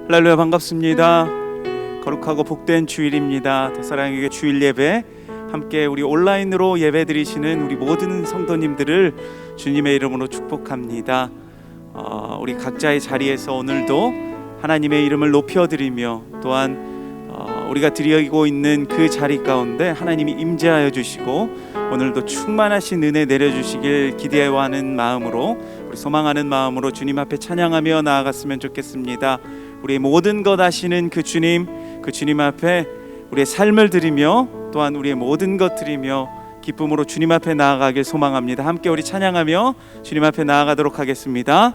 할렐루야, 반갑습니다. 거룩하고 복된 주일입니다. 더사랑에게 주일 예배 함께 우리 온라인으로 예배 드리시는 우리 모든 성도님들을 주님의 이름으로 축복합니다. 우리 각자의 자리에서 오늘도 하나님의 이름을 높여드리며 또한 우리가 드리고 있는 그 자리 가운데 하나님이 임재하여 주시고 오늘도 충만하신 은혜 내려주시길 기대하는 마음으로, 우리 소망하는 마음으로 주님 앞에 찬양하며 나아갔으면 좋겠습니다. 우리의 모든 것 아시는 그 주님 앞에 우리의 삶을 드리며 또한 우리의 모든 것 드리며 기쁨으로 주님 앞에 나아가길 소망합니다. 함께 우리 찬양하며 주님 앞에 나아가도록 하겠습니다.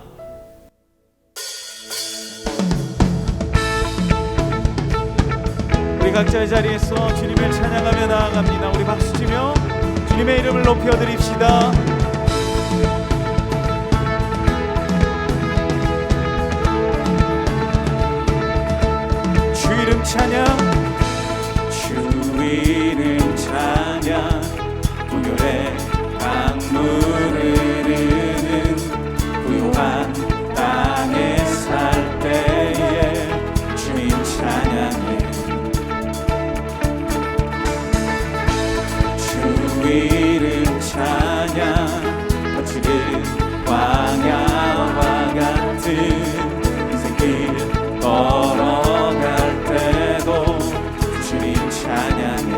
우리 각자의 자리에서 주님을 찬양하며 나아갑니다. 우리 박수치며 주님의 이름을 높여드립시다. 주 이름 찬양, 주 이름 찬양, 부요의 강물을 흐르는 부요한 땅에 살 때에 주님 찬양해. 주 이름 찬양, 거칠은 광야와 같은 인생길 걸어갈 주님 찬양해.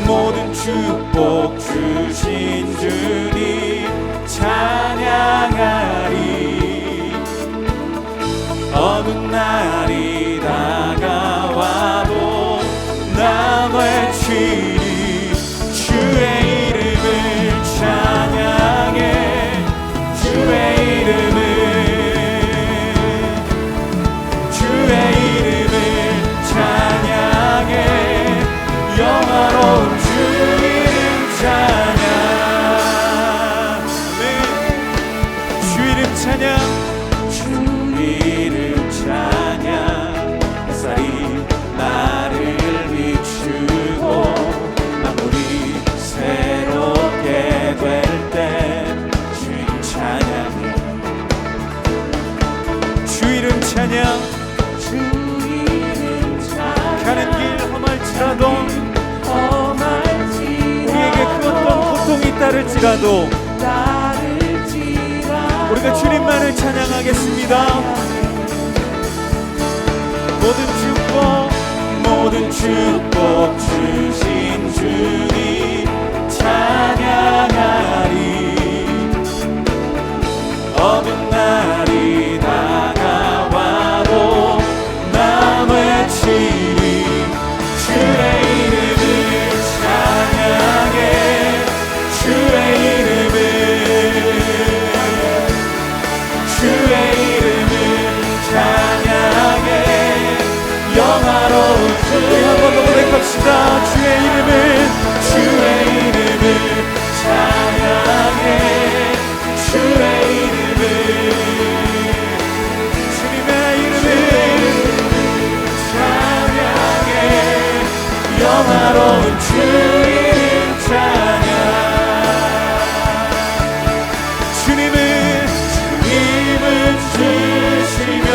모든 축복 주신 주님 찬양하리. 어느 날이 다가와도 나 외치리. 주의 이름을 찬양해. 주의 이름을 영화로운 주 이름 찬양. 주 이름 찬양, 주 이름 찬양. 햇살이 나를 비추고 만물이 새롭게 될 때 주님 찬양해. 주 이름 찬양, 주 이름 찬양. 가는 길 험할지라도 우리에게 그 어떤 고통이 따를지라도 우리가 주님만을 찬양하겠습니다. 모든 축복 주신 주님 찬양하리. 어두운 날이 다가와도 나 외치리. 주의 이름을 찬양해. 주의 이름을 찬양해. 영화로운 주. 우리 한 번 더 고백합시다. 주의 이름을 찬양해. 주의 이름을, 주님의 이름을 찬양해. 영화로운 주 이름 찬양. 주님을 주시며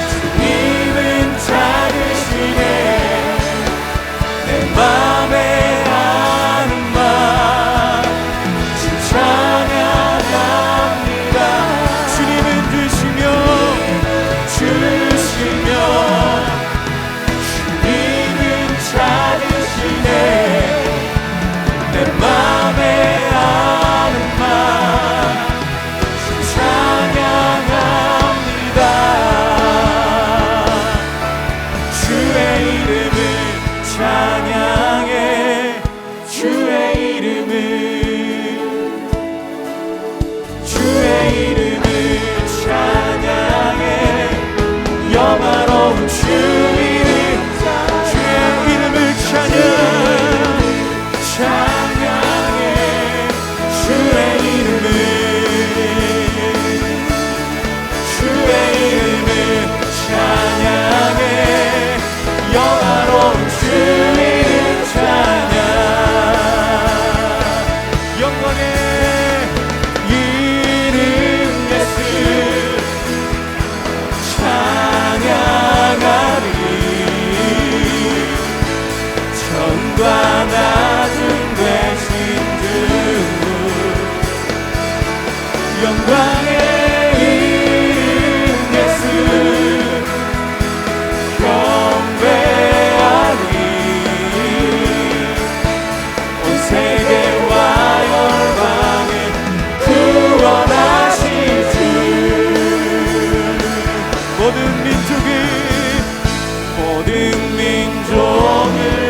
주님은 작으시네. 내 맘에 아는 맘 찬양합니다. 주님은 주시며 찾으시네. 내 맘에 아는 맘 찬양합니다. 주의 이름을 찬양해. 주의 이름을 찬양해. 영화로운 주 이름, 주의 이름을 찬양해. 주의 이름을 찬양해. 영화로운 주 이름 찬양. 영광의 이름 영광의 이름 예수 경배하리. 온 세계와 열방을 구원하실 주 모든 민족을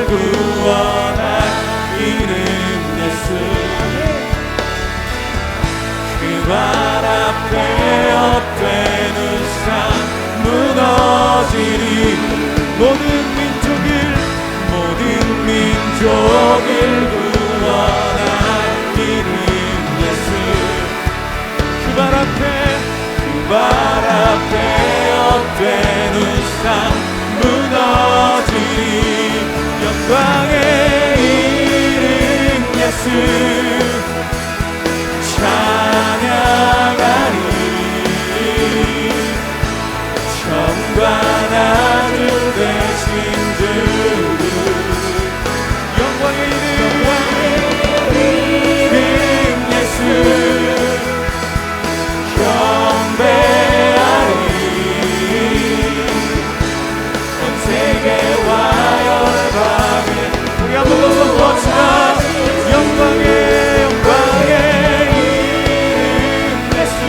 구원할 이름 예수 그 발 앞에 엎되는 산 무너지리. 모든 민족을 구원할 이름 예수 그 발 앞에 엎되는 산 무너지리. 영광의 이름 예수 찬양하리. 정과 나주 되신 주 영광의 이름 예수 경배하리. 온 세계와 열방에 우리 한번 더 선포합시다. 영광의 이름 예수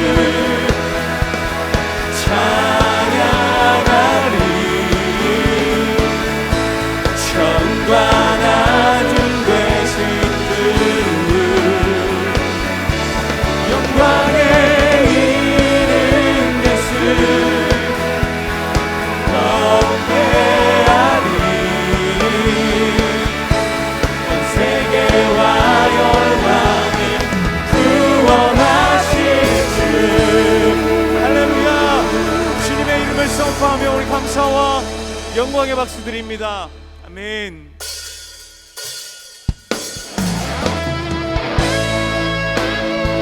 찬양하리. 정과 나중 되신 주 영광의 이름 예수 경배하리. 온 세계와 열방을 구원하실 주 할렐루야. 주님의 이름을 선포하며 우리 감사와 영광의 박수 드립니다. 아멘.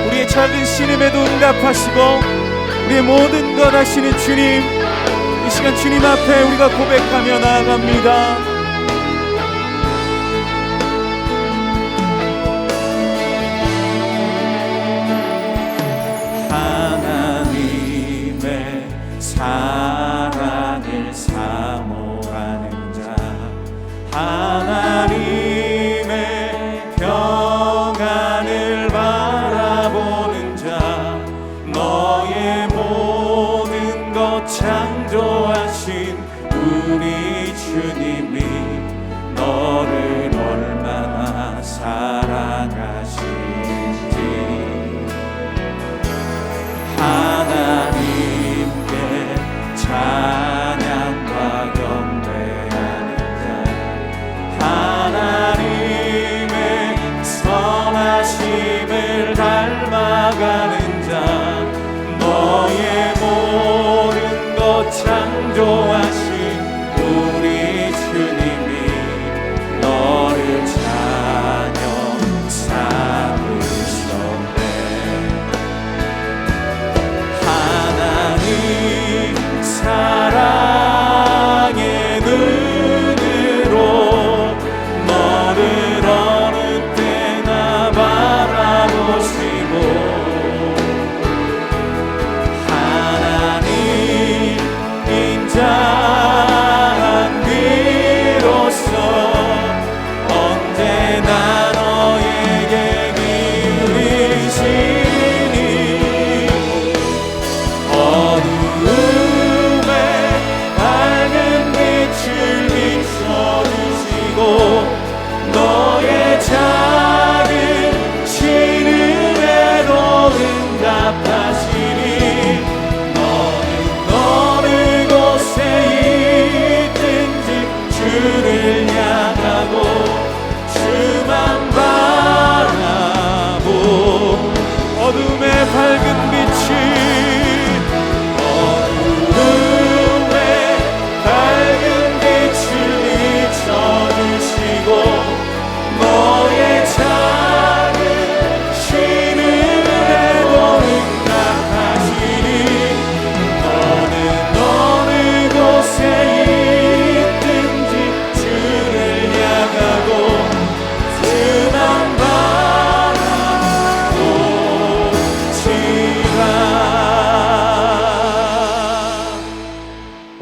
우리의 작은 신음에도 응답하시고 우리의 모든 것 하시는 주님, 이 시간 주님 앞에 우리가 고백하며 나아갑니다. 하나님의 사랑을 사모하는 자, 하나님의 평안을 바라보는 자, 너의 모든 것 창조하신 우리 주님이 너를 얼마나 사랑하신지 하나님께 찬양과 경배하는 자, 하나님의 선하심을 닮아가는 자, 너의 모든 것 창조하신 우리 주님이 너를 자녀 삼으셨네. 하나님 사랑의 눈으로 너를 어느 때나 바라보시고 하나님 인자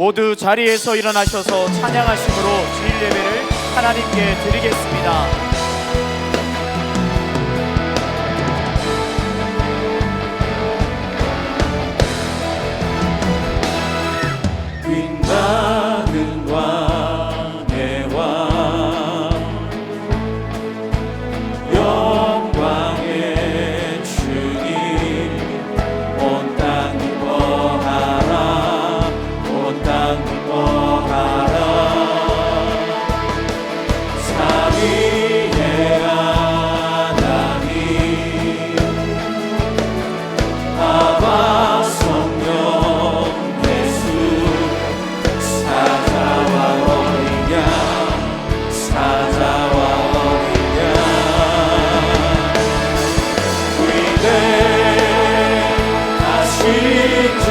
모두 자리에서 일어나셔서 찬양하심으로 주일 예배를 하나님께 드리겠습니다. 빛나는 왕의 왕, 영광의 주님, 온 땅 기뻐하라, 온 땅 기뻐하라. 삼위의 하나님, 아바 성령 예수, 사자와 어린 양, 사자와 어린 양, 위대하신 주,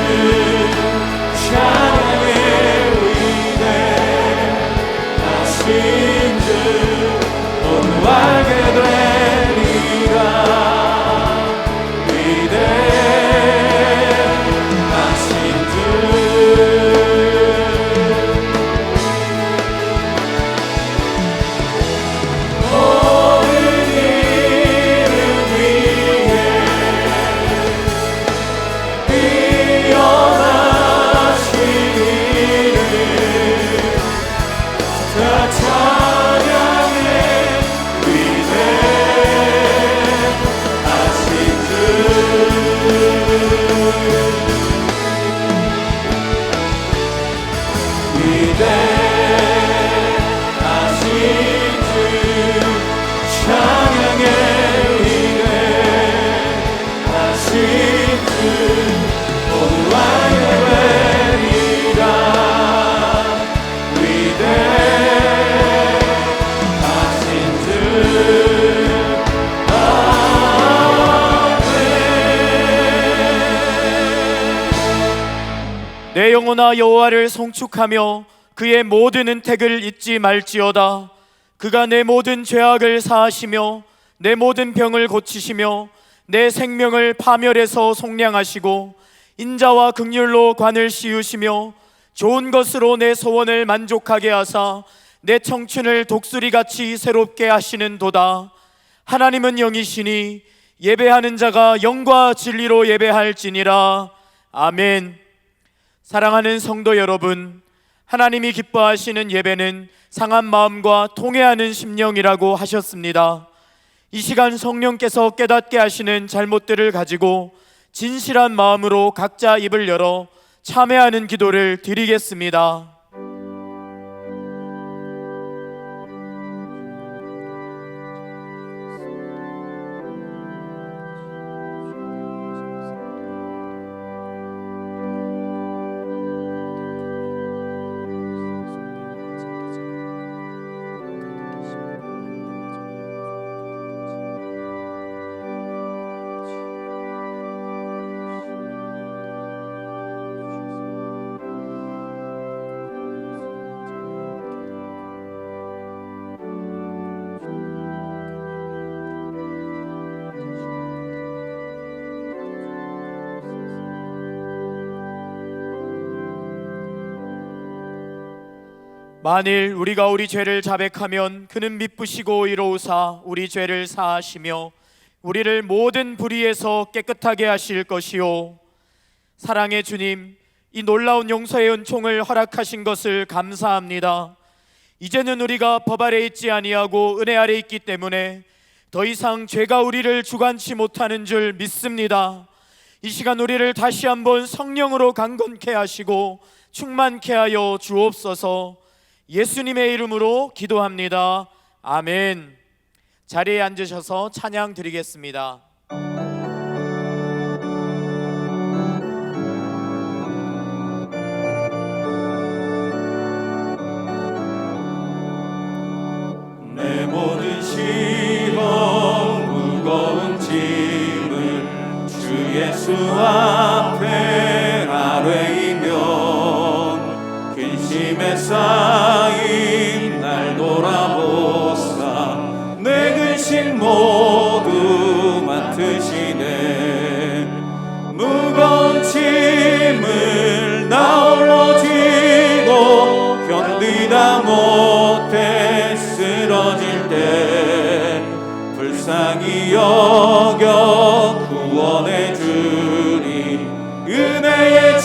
찬양의 위대하신 주, 모두 알게 되리라. 위대하신 주, 모든 이름 위에 뛰어나신 이름, 다 찬양해. 위대하신 주, 위대하신 주, 찬양의 위대하신 주, 모두 알게 되리라. 위대하신 주, 내 영혼아 여호와를 송축하며 그의 모든 은택을 잊지 말지어다. 그가 내 모든 죄악을 사하시며 내 모든 병을 고치시며 내 생명을 파멸에서 속량하시고 인자와 긍휼로 관을 씌우시며 좋은 것으로 내 소원을 만족하게 하사 내 청춘을 독수리같이 새롭게 하시는도다. 하나님은 영이시니 예배하는 자가 영과 진리로 예배할지니라. 아멘. 사랑하는 성도 여러분, 하나님이 기뻐하시는 예배는 상한 마음과 통회하는 심령이라고 하셨습니다. 이 시간 성령께서 깨닫게 하시는 잘못들을 가지고 진실한 마음으로 각자 입을 열어 참회하는 기도를 드리겠습니다. 만일 우리가 우리 죄를 자백하면 그는 미쁘시고 이로우사 우리 죄를 사하시며 우리를 모든 불의에서 깨끗하게 하실 것이요. 사랑의 주님, 이 놀라운 용서의 은총을 허락하신 것을 감사합니다. 이제는 우리가 법 아래 있지 아니하고 은혜 아래 있기 때문에 더 이상 죄가 우리를 주관치 못하는 줄 믿습니다. 이 시간 우리를 다시 한번 성령으로 강건케 하시고 충만케 하여 주옵소서. 예수님의 이름으로 기도합니다. 아멘. 자리에 앉으셔서 찬양 드리겠습니다. 내 모든 시험 무거운 짐을 주 예수 앞에 아뢰이면 근심에 쌓인 날 돌아보사 내 근심 모두 맡으시네. 무거운 짐을 나 홀로 지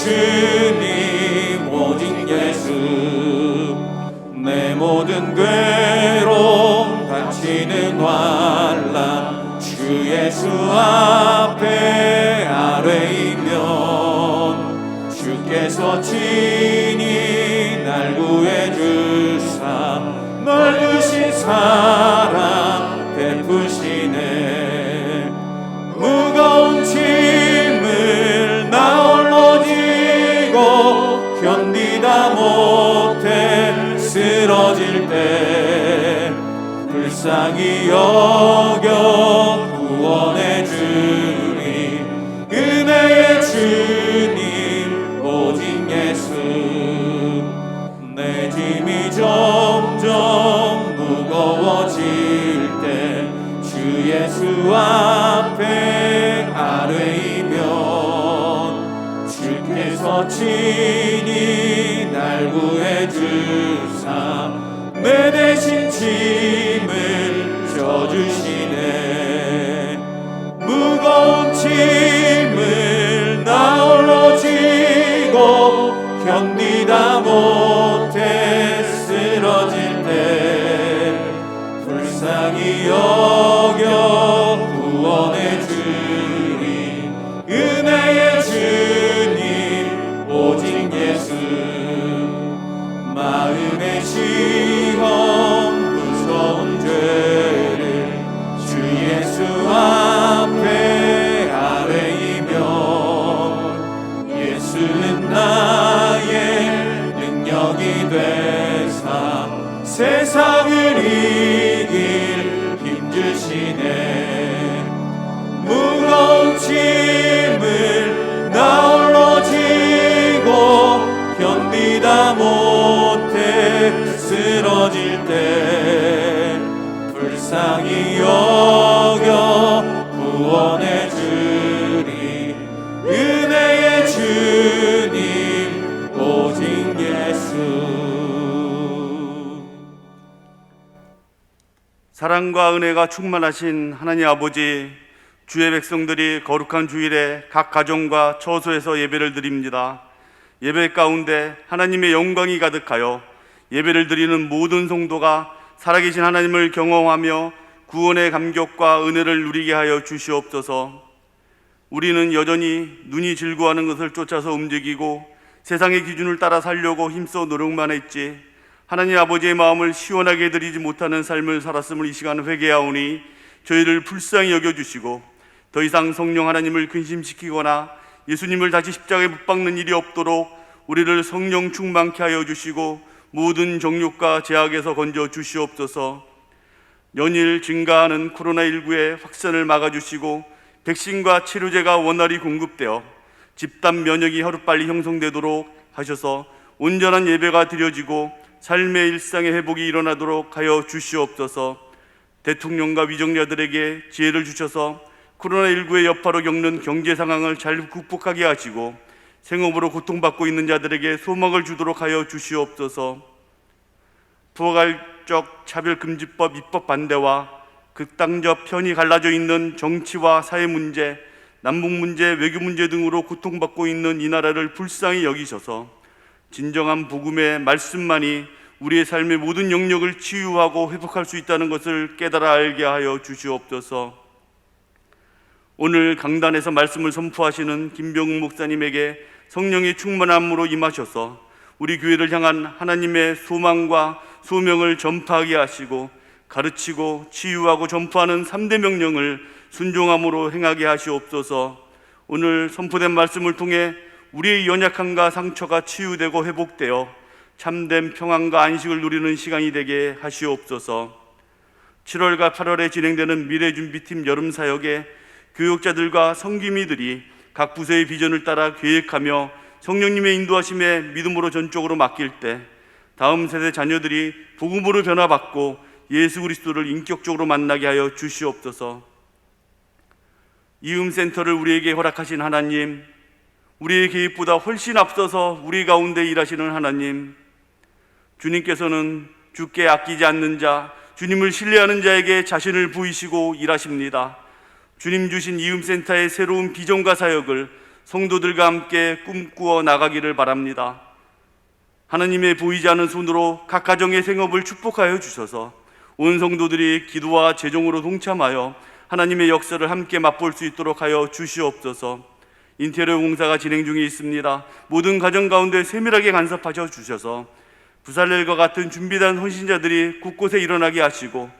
주님 오직 예수 내 모든 괴로움 다치는 환난 주 예수 앞에 아뢰이면 주께서 친히 날 구해 주사 넓으신 사랑 베푸시네 무거운 짐을 나 홀로 지고 견디다 못해 쓰러질 때 불쌍히 여겨 구원해 주리 은혜의 주님 오직 예수 내 짐이 점점 무거워질 때 주 예수 앞에 아뢰이면 주께서 친히 날 구해 주사 내 대신 짐을 져주시네 무거운 짐을 나 홀로 지고 견디다 못해 쓰러질 때 불쌍히 여겨 구원해 주리 은혜의 주님 오직 예수 마음의 시험 무서운 죄를 주 예수 앞에 아뢰이면 예수는 나의 능력이 되사 세상을 이길 힘주시네 무거운 짐을 나 홀로 지고 견디다 못해 쓰러질 때 불쌍히 여겨 구원해 주리 은혜의 주님 오직 예수 사랑과 은혜가 충만하신 하나님 아버지, 주의 백성들이 거룩한 주일에 각 가정과 처소에서 예배를 드립니다. 예배 가운데 하나님의 영광이 가득하여 예배를 드리는 모든 성도가 살아계신 하나님을 경험하며 구원의 감격과 은혜를 누리게 하여 주시옵소서. 우리는 여전히 눈이 즐거워하는 것을 쫓아서 움직이고 세상의 기준을 따라 살려고 힘써 노력만 했지 하나님 아버지의 마음을 시원하게 드리지 못하는 삶을 살았음을 이 시간 회개하오니 저희를 불쌍히 여겨주시고 더 이상 성령 하나님을 근심시키거나 예수님을 다시 십자가에 못 박는 일이 없도록 우리를 성령 충만케 하여 주시고 모든 정욕과 제약에서 건져 주시옵소서. 연일 증가하는 코로나19의 확산을 막아주시고 백신과 치료제가 원활히 공급되어 집단 면역이 하루빨리 형성되도록 하셔서 온전한 예배가 드려지고 삶의 일상의 회복이 일어나도록 하여 주시옵소서. 대통령과 위정자들에게 지혜를 주셔서 코로나19의 여파로 겪는 경제 상황을 잘 극복하게 하시고 생업으로 고통받고 있는 자들에게 소망을 주도록 하여 주시옵소서. 부가적 차별금지법 입법 반대와 극단적 편이 갈라져 있는 정치와 사회 문제, 남북 문제, 외교 문제 등으로 고통받고 있는 이 나라를 불쌍히 여기셔서 진정한 복음의 말씀만이 우리의 삶의 모든 영역을 치유하고 회복할 수 있다는 것을 깨달아 알게 하여 주시옵소서. 오늘 강단에서 말씀을 선포하시는 김병욱 목사님에게 성령의 충만함으로 임하셔서 우리 교회를 향한 하나님의 소망과 소명을 전파하게 하시고 가르치고 치유하고 전파하는 3대 명령을 순종함으로 행하게 하시옵소서. 오늘 선포된 말씀을 통해 우리의 연약함과 상처가 치유되고 회복되어 참된 평안과 안식을 누리는 시간이 되게 하시옵소서. 7월과 8월에 진행되는 미래준비팀 여름사역에 교육자들과 성기미들이 각 부서의 비전을 따라 계획하며 성령님의 인도하심에 믿음으로 전적으로 맡길 때 다음 세대 자녀들이 복음으로 변화받고 예수 그리스도를 인격적으로 만나게 하여 주시옵소서. 이음센터를 우리에게 허락하신 하나님, 우리의 계획보다 훨씬 앞서서 우리 가운데 일하시는 하나님, 주님께서는 주께 아끼지 않는 자, 주님을 신뢰하는 자에게 자신을 보이시고 일하십니다. 주님 주신 이음센터의 새로운 비전과 사역을 성도들과 함께 꿈꾸어 나가기를 바랍니다. 하나님의 보이지 않는 손으로 각 가정의 생업을 축복하여 주셔서 온 성도들이 기도와 재정으로 동참하여 하나님의 역사를 함께 맛볼 수 있도록 하여 주시옵소서. 인테리어 공사가 진행 중에 있습니다. 모든 가정 가운데 세밀하게 간섭하셔 주셔서 부살렐과 같은 준비된 헌신자들이 곳곳에 일어나게 하시고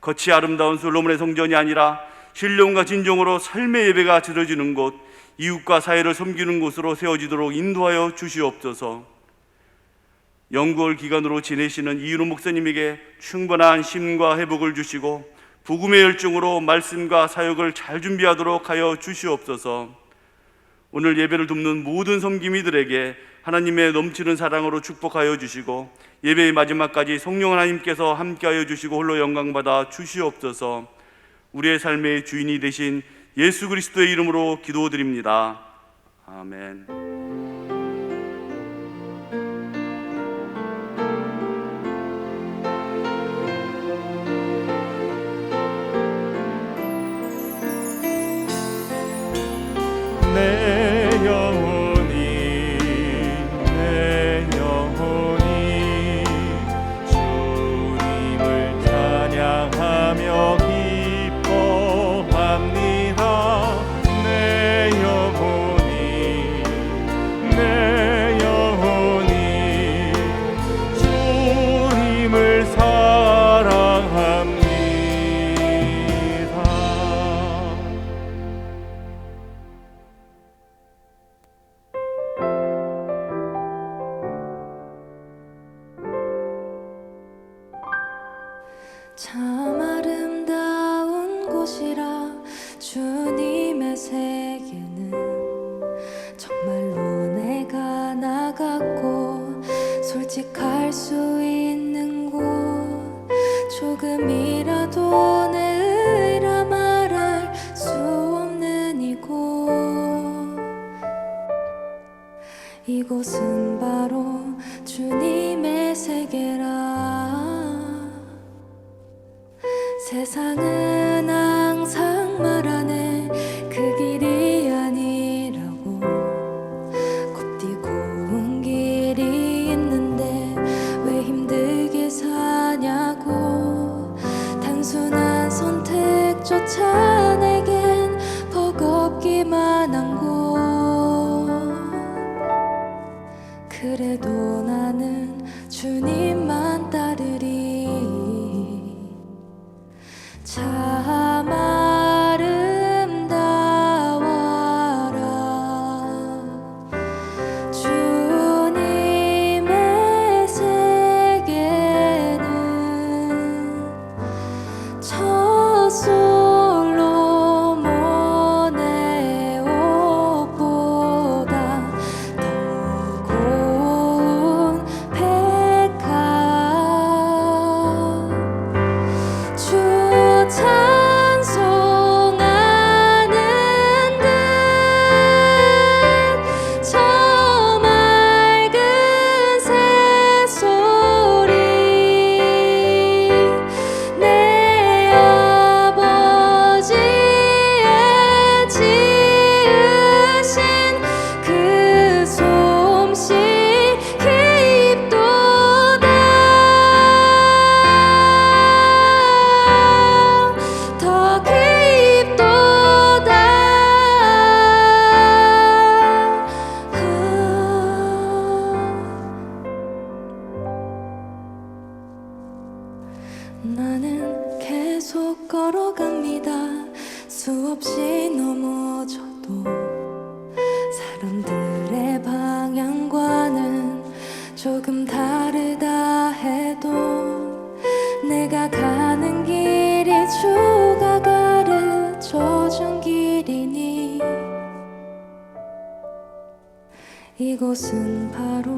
겉이 아름다운 솔로몬의 성전이 아니라 신령과 진정으로 삶의 예배가 드려지는 곳, 이웃과 사회를 섬기는 곳으로 세워지도록 인도하여 주시옵소서. 연구월 기간으로 지내시는 이윤호 목사님에게 충분한 힘과 회복을 주시고 복음의 열정으로 말씀과 사역을 잘 준비하도록 하여 주시옵소서. 오늘 예배를 돕는 모든 섬김이들에게 하나님의 넘치는 사랑으로 축복하여 주시고 예배의 마지막까지 성령 하나님께서 함께하여 주시고 홀로 영광받아 주시옵소서. 우리의 삶의 주인이 되신 예수 그리스도의 이름으로 기도드립니다. 아멘. 내 영혼이 주님을 찬양하며 기뻐합니다. 내 영혼이 주님을 사랑합니다. 참 아름다운 곳이라 주님의 세계는 정말로 내가 나갔고 솔직할 수 있는 곳 조금이라도 내 의라 말할 수 없는 이곳은 바로 주님의 세계라. 세상은 항상 말하네 그 길이 아니라고. 굽디 고운 길이 있는데 왜 힘들게 사냐고. 단순한 선택조차 내겐 버겁기만 한 곳. 그래도 나는 주님만 따르리. 참 아름다워라 주님의 세계는 저 솔로몬의 옷보다 더 고운 백합. 주 찬송하는 듯 저 맑은 새소리. 내 아버지의 지으신 그 솜씨 깊도다. 더 깊도다. 나는 계속 걸어갑니다. 수없이 넘어져도 사람들의 방향과는 조금 다르다 해도 내가 가는 길이 주가 가르쳐준 길이니 이곳은 바로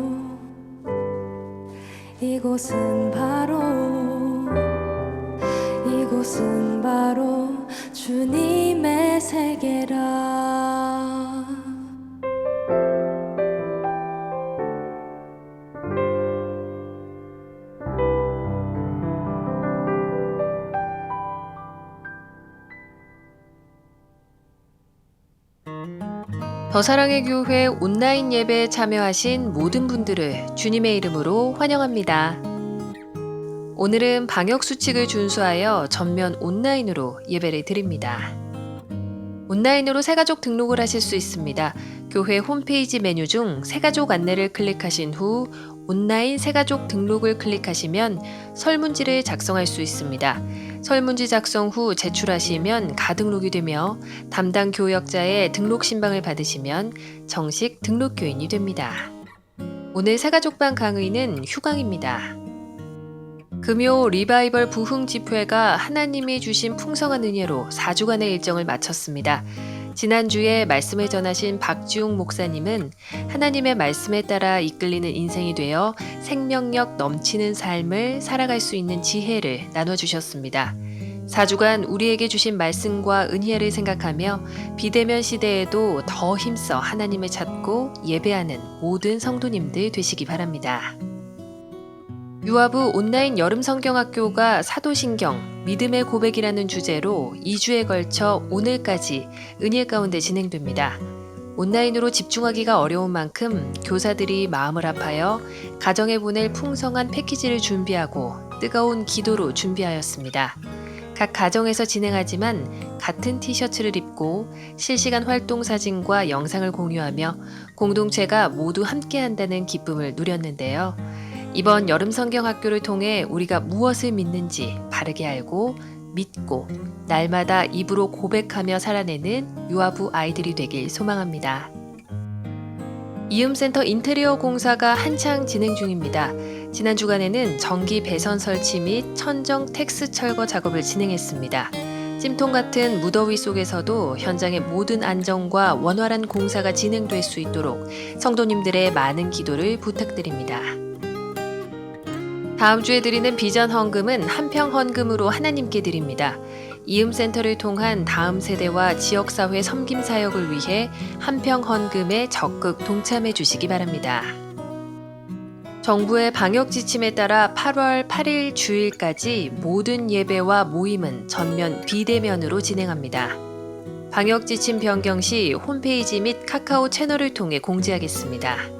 주님의 세계라. 더사랑의 교회 온라인 예배에 참여하신 모든 분들을 주님의 이름으로 환영합니다. 오늘은 방역 수칙을 준수하여 전면 온라인으로 예배를 드립니다. 온라인으로 새가족 등록을 하실 수 있습니다. 교회 홈페이지 메뉴 중 새가족 안내를 클릭하신 후 온라인 새가족 등록을 클릭하시면 설문지를 작성할 수 있습니다. 설문지 작성 후 제출하시면 가등록이 되며 담당 교역자의 등록 신방을 받으시면 정식 등록교인이 됩니다. 오늘 새가족반 강의는 휴강입니다. 금요 리바이벌 부흥 집회가 하나님이 주신 풍성한 은혜로 4주간의 일정을 마쳤습니다. 지난주에 말씀을 전하신 박지웅 목사님은 하나님의 말씀에 따라 이끌리는 인생이 되어 생명력 넘치는 삶을 살아갈 수 있는 지혜를 나눠주셨습니다. 4주간 우리에게 주신 말씀과 은혜를 생각하며 비대면 시대에도 더 힘써 하나님을 찾고 예배하는 모든 성도님들 되시기 바랍니다. 유아부 온라인 여름 성경학교가 사도신경, 믿음의 고백이라는 주제로 2주에 걸쳐 오늘까지 은일 가운데 진행됩니다. 온라인으로 집중하기가 어려운 만큼 교사들이 마음을 아파여 가정에 보낼 풍성한 패키지를 준비하고 뜨거운 기도로 준비하였습니다. 각 가정에서 진행하지만 같은 티셔츠를 입고 실시간 활동 사진과 영상을 공유하며 공동체가 모두 함께한다는 기쁨을 누렸는데요. 이번 여름 성경학교를 통해 우리가 무엇을 믿는지 바르게 알고 믿고 날마다 입으로 고백하며 살아내는 유아부 아이들이 되길 소망합니다. 이음센터 인테리어 공사가 한창 진행 중입니다. 지난 주간에는 전기 배선 설치 및 천정 텍스 철거 작업을 진행했습니다. 찜통 같은 무더위 속에서도 현장의 모든 안정과 원활한 공사가 진행될 수 있도록 성도님들의 많은 기도를 부탁드립니다. 다음 주에 드리는 비전 헌금은 한평 헌금으로 하나님께 드립니다. 이음센터를 통한 다음 세대와 지역사회 섬김 사역을 위해 한평 헌금에 적극 동참해 주시기 바랍니다. 정부의 방역 지침에 따라 8월 8일 주일까지 모든 예배와 모임은 전면 비대면으로 진행합니다. 방역 지침 변경 시 홈페이지 및 카카오 채널을 통해 공지하겠습니다.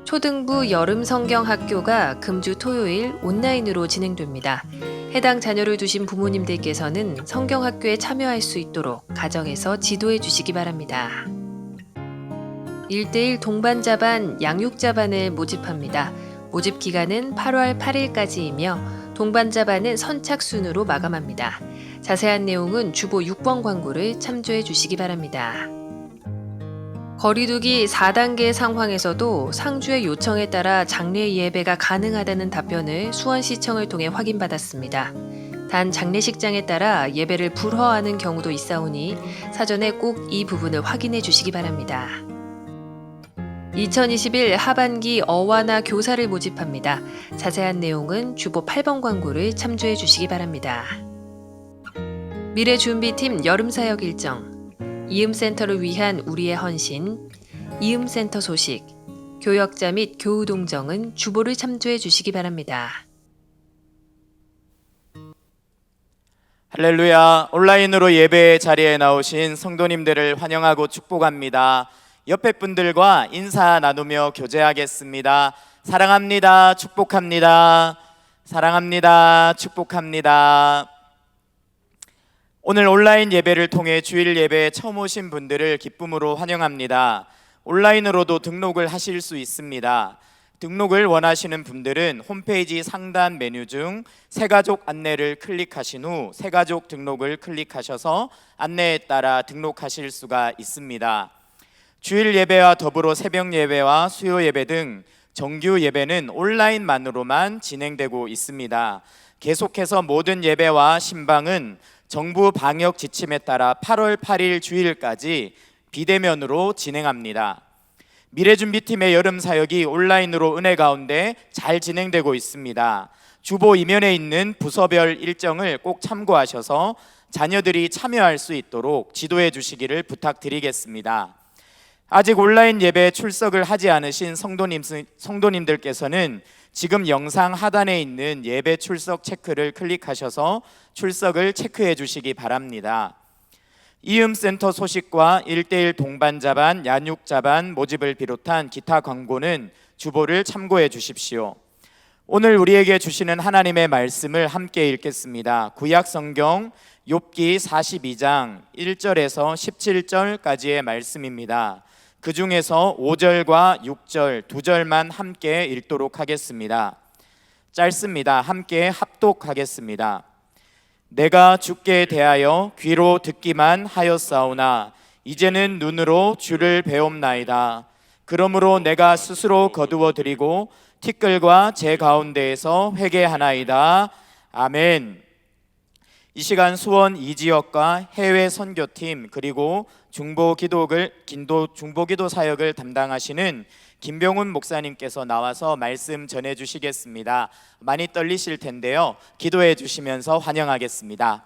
초등부 여름 성경 학교가 금주 토요일 온라인으로 진행됩니다. 해당 자녀를 두신 부모님들께서는 성경 학교에 참여할 수 있도록 가정에서 지도해 주시기 바랍니다. 1대1 동반자반, 양육자반을 모집합니다. 모집 기간은 8월 8일까지이며 동반자반은 선착순으로 마감합니다. 자세한 내용은 주보 6번 광고를 참조해 주시기 바랍니다. 거리두기 4단계 상황에서도 상주의 요청에 따라 장례 예배가 가능하다는 답변을 수원시청을 통해 확인받았습니다. 단 장례식장에 따라 예배를 불허하는 경우도 있사오니 사전에 꼭 이 부분을 확인해 주시기 바랍니다. 2021 하반기 어와나 교사를 모집합니다. 자세한 내용은 주보 8번 광고를 참조해 주시기 바랍니다. 미래준비팀 여름사역 일정, 이음센터를 위한 우리의 헌신, 이음센터 소식, 교역자 및 교우동정은 주보를 참조해 주시기 바랍니다. 할렐루야. 온라인으로 예배 자리에 나오신 성도님들을 환영하고 축복합니다. 옆에 분들과 인사 나누며 교제하겠습니다. 사랑합니다. 축복합니다. 사랑합니다. 축복합니다. 오늘 온라인 예배를 통해 주일 예배에 처음 오신 분들을 기쁨으로 환영합니다. 온라인으로도 등록을 하실 수 있습니다. 등록을 원하시는 분들은 홈페이지 상단 메뉴 중 새가족 안내를 클릭하신 후 새가족 등록을 클릭하셔서 안내에 따라 등록하실 수가 있습니다. 주일 예배와 더불어 새벽 예배와 수요 예배 등 정규 예배는 온라인만으로만 진행되고 있습니다. 계속해서 모든 예배와 신방은 정부 방역 지침에 따라 8월 8일 주일까지 비대면으로 진행합니다. 미래준비팀의 여름 사역이 온라인으로 은혜 가운데 잘 진행되고 있습니다. 주보 이면에 있는 부서별 일정을 꼭 참고하셔서 자녀들이 참여할 수 있도록 지도해 주시기를 부탁드리겠습니다. 아직 온라인 예배에 출석을 하지 않으신 성도님들께서는 지금 영상 하단에 있는 예배 출석 체크를 클릭하셔서 출석을 체크해 주시기 바랍니다. 이음센터 소식과 1:1 동반자반, 야육자반 모집을 비롯한 기타 광고는 주보를 참고해 주십시오. 오늘 우리에게 주시는 하나님의 말씀을 함께 읽겠습니다. 구약 성경 욥기 42장 1절에서 17절까지의 말씀입니다. 그 중에서 5절과 6절 두 절만 함께 읽도록 하겠습니다. 짧습니다. 함께 합독하겠습니다. 내가 주께 대하여 귀로 듣기만 하였사오나 이제는 눈으로 주를 배움나이다. 그러므로 내가 스스로 거두어 드리고 티끌과 제 가운데에서 회개하나이다. 아멘. 이 시간 수원 이지역과 해외 선교팀 그리고 중보기도 사역을 담당하시는 김병훈 목사님께서 나와서 말씀 전해주시겠습니다. 많이 떨리실 텐데요. 기도해 주시면서 환영하겠습니다.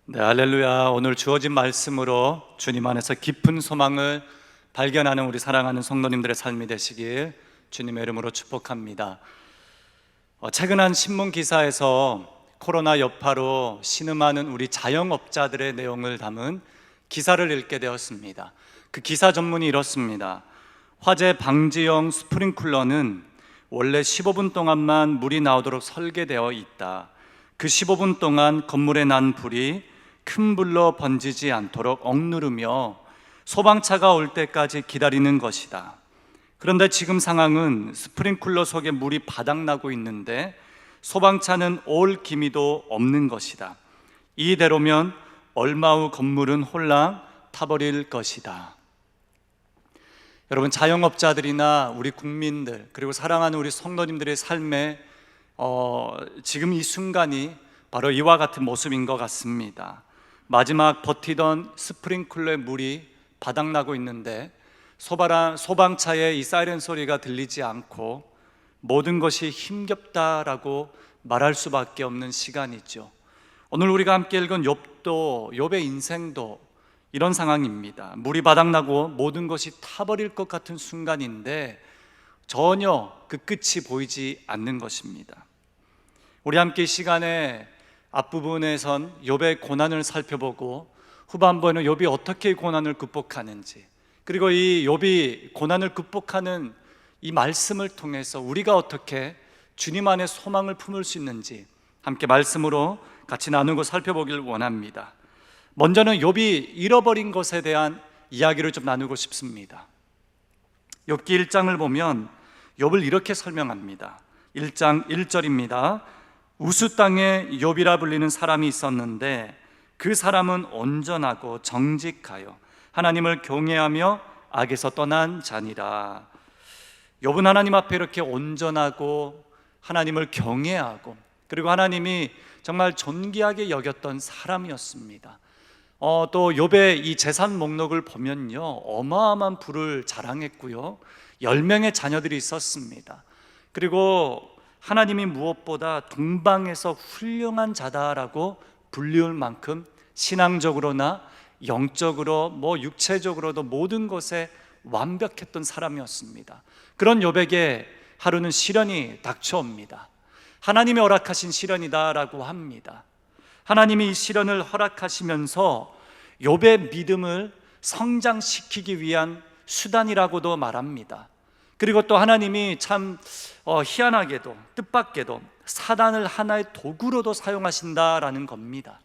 네, 할렐루야. 오늘 주어진 말씀으로 주님 안에서 깊은 소망을 발견하는 우리 사랑하는 성도님들의 삶이 되시길 주님의 이름으로 축복합니다. 최근 한 신문 기사에서 코로나 여파로 신음하는 우리 자영업자들의 내용을 담은 기사를 읽게 되었습니다. 그 기사 전문이 이렇습니다. 화재 방지용 스프링클러는 원래 15분 동안만 물이 나오도록 설계되어 있다. 그 15분 동안 건물에 난 불이 큰 불로 번지지 않도록 억누르며 소방차가 올 때까지 기다리는 것이다. 그런데 지금 상황은 스프링클러 속에 물이 바닥나고 있는데 소방차는 올 기미도 없는 것이다. 이대로면 얼마 후 건물은 홀랑 타버릴 것이다. 여러분, 자영업자들이나 우리 국민들 그리고 사랑하는 우리 성도님들의 삶에 지금 이 순간이 바로 이와 같은 모습인 것 같습니다. 마지막 버티던 스프링클러의 물이 바닥나고 있는데 소방차의 이 사이렌 소리가 들리지 않고 모든 것이 힘겹다라고 말할 수밖에 없는 시간이죠. 오늘 우리가 함께 읽은 욥의 인생도 이런 상황입니다. 물이 바닥나고 모든 것이 타버릴 것 같은 순간인데 전혀 그 끝이 보이지 않는 것입니다. 우리 함께 이 시간에 앞부분에선 욥의 고난을 살펴보고 후반부에는 욥이 어떻게 고난을 극복하는지, 그리고 이 욥이 고난을 극복하는 이 말씀을 통해서 우리가 어떻게 주님 안에 소망을 품을 수 있는지 함께 말씀으로 같이 나누고 살펴보길 원합니다. 먼저는 욥이 잃어버린 것에 대한 이야기를 좀 나누고 싶습니다. 욥기 1장을 보면 욥을 이렇게 설명합니다. 1장 1절입니다. 우스 땅에 욥이라 불리는 사람이 있었는데 그 사람은 온전하고 정직하여 하나님을 경외하며 악에서 떠난 자니라. 욥은 하나님 앞에 이렇게 온전하고 하나님을 경외하고 그리고 하나님이 정말 존귀하게 여겼던 사람이었습니다. 또 욥의 이 재산 목록을 보면요, 어마어마한 부를 자랑했고요, 10명의 자녀들이 있었습니다. 그리고 하나님이 무엇보다 동방에서 훌륭한 자다라고 불리울 만큼 신앙적으로나 영적으로 육체적으로도 모든 것에 완벽했던 사람이었습니다. 그런 욥에게 하루는 시련이 닥쳐옵니다. 하나님이 허락하신 시련이다라고 합니다. 하나님이 이 시련을 허락하시면서 욥의 믿음을 성장시키기 위한 수단이라고도 말합니다. 그리고 또 하나님이 참 희한하게도 뜻밖에도 사단을 하나의 도구로도 사용하신다라는 겁니다.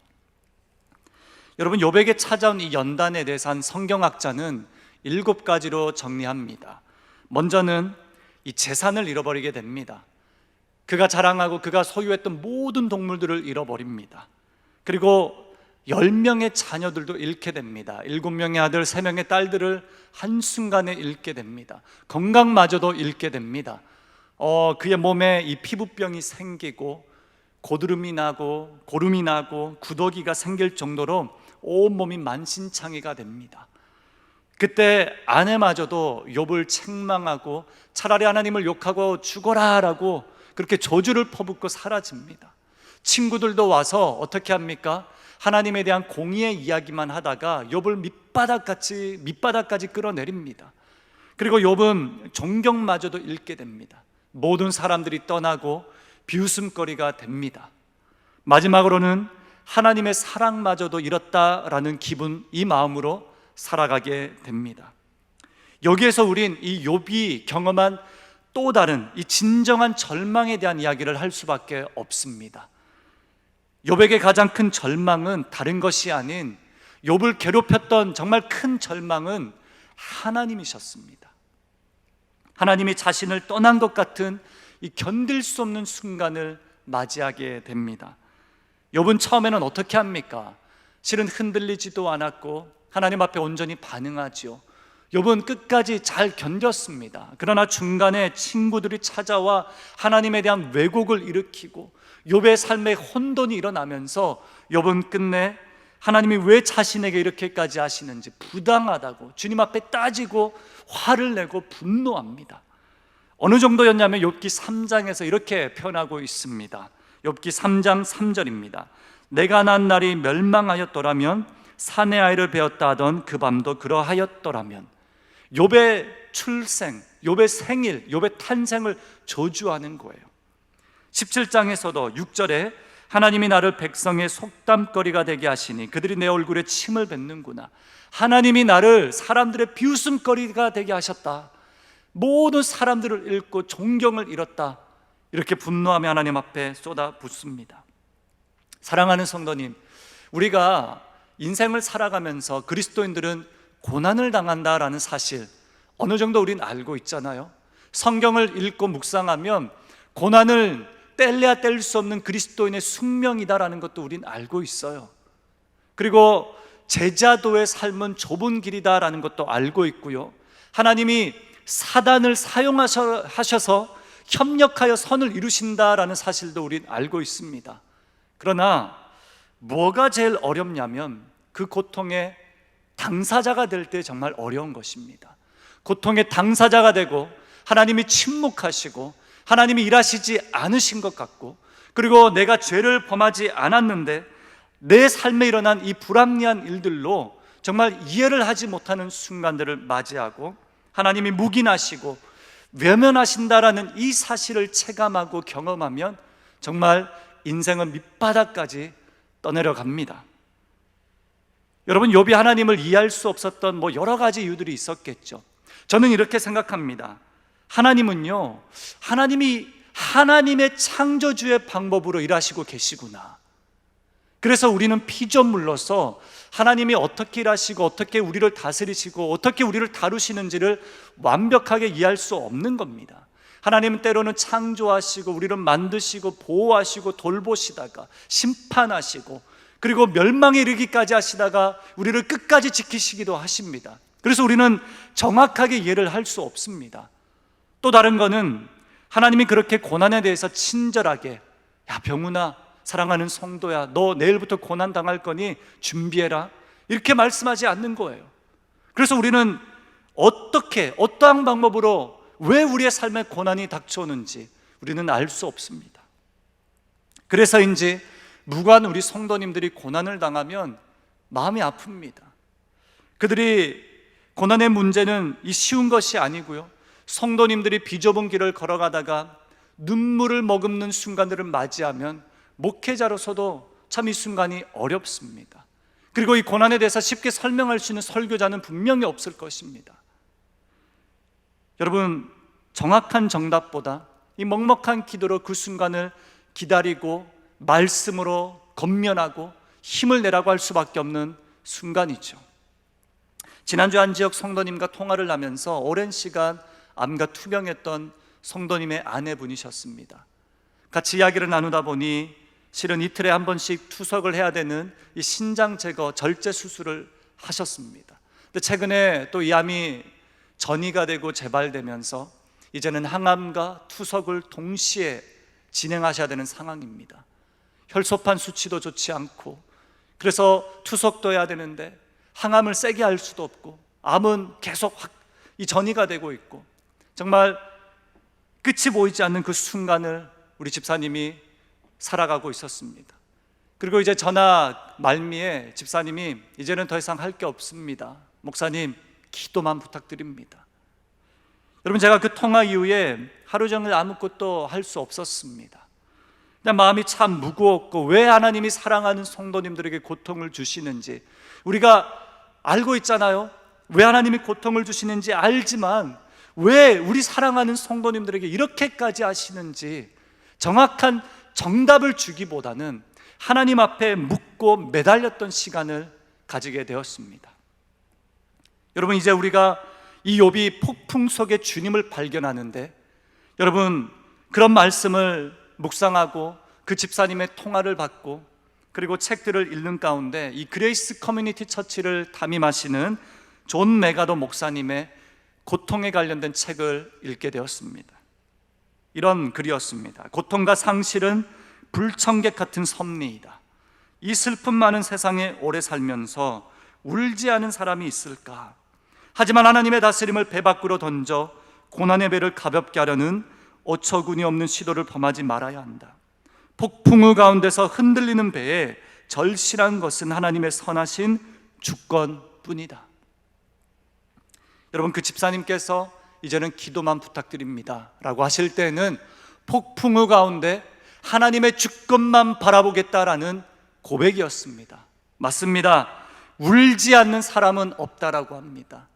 여러분, 욥에게 찾아온 이 연단에 대해서 한 성경학자는 7가지로 정리합니다. 먼저는 이 재산을 잃어버리게 됩니다. 그가 자랑하고 그가 소유했던 모든 동물들을 잃어버립니다. 그리고 10명의 자녀들도 잃게 됩니다. 7명의 아들, 3명의 딸들을 한순간에 잃게 됩니다. 건강마저도 잃게 됩니다. 그의 몸에 이 피부병이 생기고 고드름이 나고 고름이 나고 구더기가 생길 정도로 온몸이 만신창이가 됩니다. 그때 아내마저도 욥을 책망하고 차라리 하나님을 욕하고 죽어라라고 그렇게 저주를 퍼붓고 사라집니다. 친구들도 와서 어떻게 합니까? 하나님에 대한 공의의 이야기만 하다가 욥을 밑바닥까지 끌어내립니다. 그리고 욥은 존경마저도 잃게 됩니다. 모든 사람들이 떠나고 비웃음거리가 됩니다. 마지막으로는 하나님의 사랑마저도 잃었다라는 기분, 이 마음으로 살아가게 됩니다. 여기에서 우린 이 욥이 경험한 또 다른 이 진정한 절망에 대한 이야기를 할 수밖에 없습니다. 욥에게 가장 큰 절망은 다른 것이 아닌, 욥을 괴롭혔던 정말 큰 절망은 하나님이셨습니다. 하나님이 자신을 떠난 것 같은 이 견딜 수 없는 순간을 맞이하게 됩니다. 욥은 처음에는 어떻게 합니까? 실은 흔들리지도 않았고 하나님 앞에 온전히 반응하지요. 욥은 끝까지 잘 견뎠습니다. 그러나 중간에 친구들이 찾아와 하나님에 대한 왜곡을 일으키고 욥의 삶에 혼돈이 일어나면서 욥은 끝내 하나님이 왜 자신에게 이렇게까지 하시는지 부당하다고 주님 앞에 따지고 화를 내고 분노합니다. 어느 정도였냐면 욥기 3장에서 이렇게 표현하고 있습니다. 욥기 3장 3절입니다. 내가 난 날이 멸망하였더라면 사내 아이를 베었다 하던 그 밤도 그러하였더라면. 욥의 출생, 욥의 생일, 욥의 탄생을 저주하는 거예요. 17장에서도 6절에 하나님이 나를 백성의 속담거리가 되게 하시니 그들이 내 얼굴에 침을 뱉는구나. 하나님이 나를 사람들의 비웃음거리가 되게 하셨다. 모든 사람들을 잃고 존경을 잃었다. 이렇게 분노하며 하나님 앞에 쏟아붓습니다. 사랑하는 성도님, 우리가 인생을 살아가면서 그리스도인들은 고난을 당한다라는 사실 어느 정도 우린 알고 있잖아요. 성경을 읽고 묵상하면 고난을 뗄래야 뗄 수 없는 그리스도인의 숙명이다라는 것도 우린 알고 있어요. 그리고 제자도의 삶은 좁은 길이다라는 것도 알고 있고요. 하나님이 사단을 사용하셔서 협력하여 선을 이루신다라는 사실도 우린 알고 있습니다. 그러나 뭐가 제일 어렵냐면 그 고통의 당사자가 될 때 정말 어려운 것입니다. 고통의 당사자가 되고 하나님이 침묵하시고 하나님이 일하시지 않으신 것 같고, 그리고 내가 죄를 범하지 않았는데 내 삶에 일어난 이 불합리한 일들로 정말 이해를 하지 못하는 순간들을 맞이하고 하나님이 묵인하시고 외면하신다라는 이 사실을 체감하고 경험하면 정말 인생은 밑바닥까지 떠내려갑니다. 여러분, 욥이 하나님을 이해할 수 없었던 여러 가지 이유들이 있었겠죠. 저는 이렇게 생각합니다. 하나님은요, 하나님이 하나님의 창조주의 방법으로 일하시고 계시구나. 그래서 우리는 피조물로서 하나님이 어떻게 일하시고 어떻게 우리를 다스리시고 어떻게 우리를 다루시는지를 완벽하게 이해할 수 없는 겁니다. 하나님은 때로는 창조하시고 우리를 만드시고 보호하시고 돌보시다가 심판하시고 그리고 멸망에 이르기까지 하시다가 우리를 끝까지 지키시기도 하십니다. 그래서 우리는 정확하게 이해를 할 수 없습니다. 또 다른 거는 하나님이 그렇게 고난에 대해서 친절하게, 야 병훈아, 사랑하는 성도야, 너 내일부터 고난 당할 거니 준비해라, 이렇게 말씀하지 않는 거예요. 그래서 우리는 어떠한 방법으로 왜 우리의 삶에 고난이 닥쳐오는지 우리는 알 수 없습니다. 그래서인지 무관 우리 성도님들이 고난을 당하면 마음이 아픕니다. 그들이 고난의 문제는 이 쉬운 것이 아니고요, 성도님들이 비좁은 길을 걸어가다가 눈물을 머금는 순간들을 맞이하면 목회자로서도 참 이 순간이 어렵습니다. 그리고 이 고난에 대해서 쉽게 설명할 수 있는 설교자는 분명히 없을 것입니다. 여러분, 정확한 정답보다 이 먹먹한 기도로 그 순간을 기다리고 말씀으로 건면하고 힘을 내라고 할 수밖에 없는 순간이죠. 지난주 한 지역 성도님과 통화를 하면서 오랜 시간 암과 투병했던 성도님의 아내분이셨습니다. 같이 이야기를 나누다 보니 실은 이틀에 한 번씩 투석을 해야 되는 이 신장 제거 절제 수술을 하셨습니다. 근데 최근에 또 이 암이 전이가 되고 재발되면서 이제는 항암과 투석을 동시에 진행하셔야 되는 상황입니다. 혈소판 수치도 좋지 않고, 그래서 투석도 해야 되는데 항암을 세게 할 수도 없고 암은 계속 이 전이가 되고 있고, 정말 끝이 보이지 않는 그 순간을 우리 집사님이 살아가고 있었습니다. 그리고 이제 전화 말미에 집사님이 이제는 더 이상 할 게 없습니다, 목사님 기도만 부탁드립니다. 여러분, 제가 그 통화 이후에 하루 종일 아무것도 할 수 없었습니다. 내 마음이 참 무거웠고 왜 하나님이 사랑하는 성도님들에게 고통을 주시는지 우리가 알고 있잖아요. 왜 하나님이 고통을 주시는지 알지만 왜 우리 사랑하는 성도님들에게 이렇게까지 하시는지 정확한 정답을 주기보다는 하나님 앞에 묻고 매달렸던 시간을 가지게 되었습니다. 여러분, 이제 우리가 이 욥이 폭풍 속에 주님을 발견하는데, 여러분 그런 말씀을 묵상하고 그 집사님의 통화를 받고 그리고 책들을 읽는 가운데 이 그레이스 커뮤니티 처치를 담임하시는 존 메가도 목사님의 고통에 관련된 책을 읽게 되었습니다. 이런 글이었습니다. 고통과 상실은 불청객 같은 섭리이다. 이 슬픔 많은 세상에 오래 살면서 울지 않은 사람이 있을까? 하지만 하나님의 다스림을 배 밖으로 던져 고난의 배를 가볍게 하려는 어처구니 없는 시도를 범하지 말아야 한다. 폭풍우 가운데서 흔들리는 배에 절실한 것은 하나님의 선하신 주권뿐이다. 여러분, 그 집사님께서 이제는 기도만 부탁드립니다 라고 하실 때는 폭풍우 가운데 하나님의 주권만 바라보겠다라는 고백이었습니다. 맞습니다. 울지 않는 사람은 없다라고 합니다.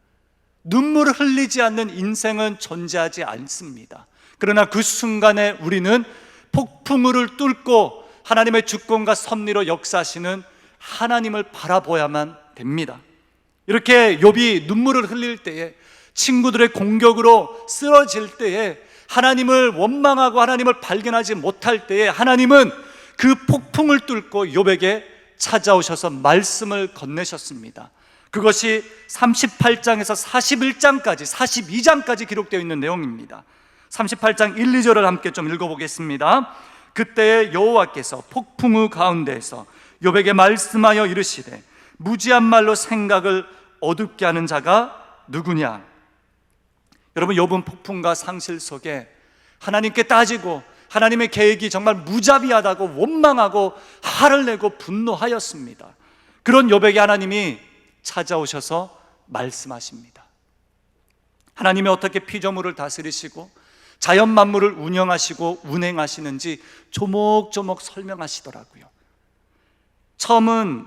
눈물을 흘리지 않는 인생은 존재하지 않습니다. 그러나 그 순간에 우리는 폭풍우를 뚫고 하나님의 주권과 섭리로 역사하시는 하나님을 바라보야만 됩니다. 이렇게 욥이 눈물을 흘릴 때에, 친구들의 공격으로 쓰러질 때에, 하나님을 원망하고 하나님을 발견하지 못할 때에 하나님은 그 폭풍을 뚫고 욥에게 찾아오셔서 말씀을 건네셨습니다. 그것이 38장에서 41장까지 42장까지 기록되어 있는 내용입니다. 38장 1, 2절을 함께 좀 읽어보겠습니다. 그때에 여호와께서 폭풍우 가운데에서 욥에게 말씀하여 이르시되 무지한 말로 생각을 어둡게 하는 자가 누구냐? 여러분, 욥은 폭풍과 상실 속에 하나님께 따지고 하나님의 계획이 정말 무자비하다고 원망하고 화를 내고 분노하였습니다. 그런 욥에게 하나님이 찾아오셔서 말씀하십니다. 하나님이 어떻게 피조물을 다스리시고 자연 만물을 운영하시고 운행하시는지 조목조목 설명하시더라고요. 처음은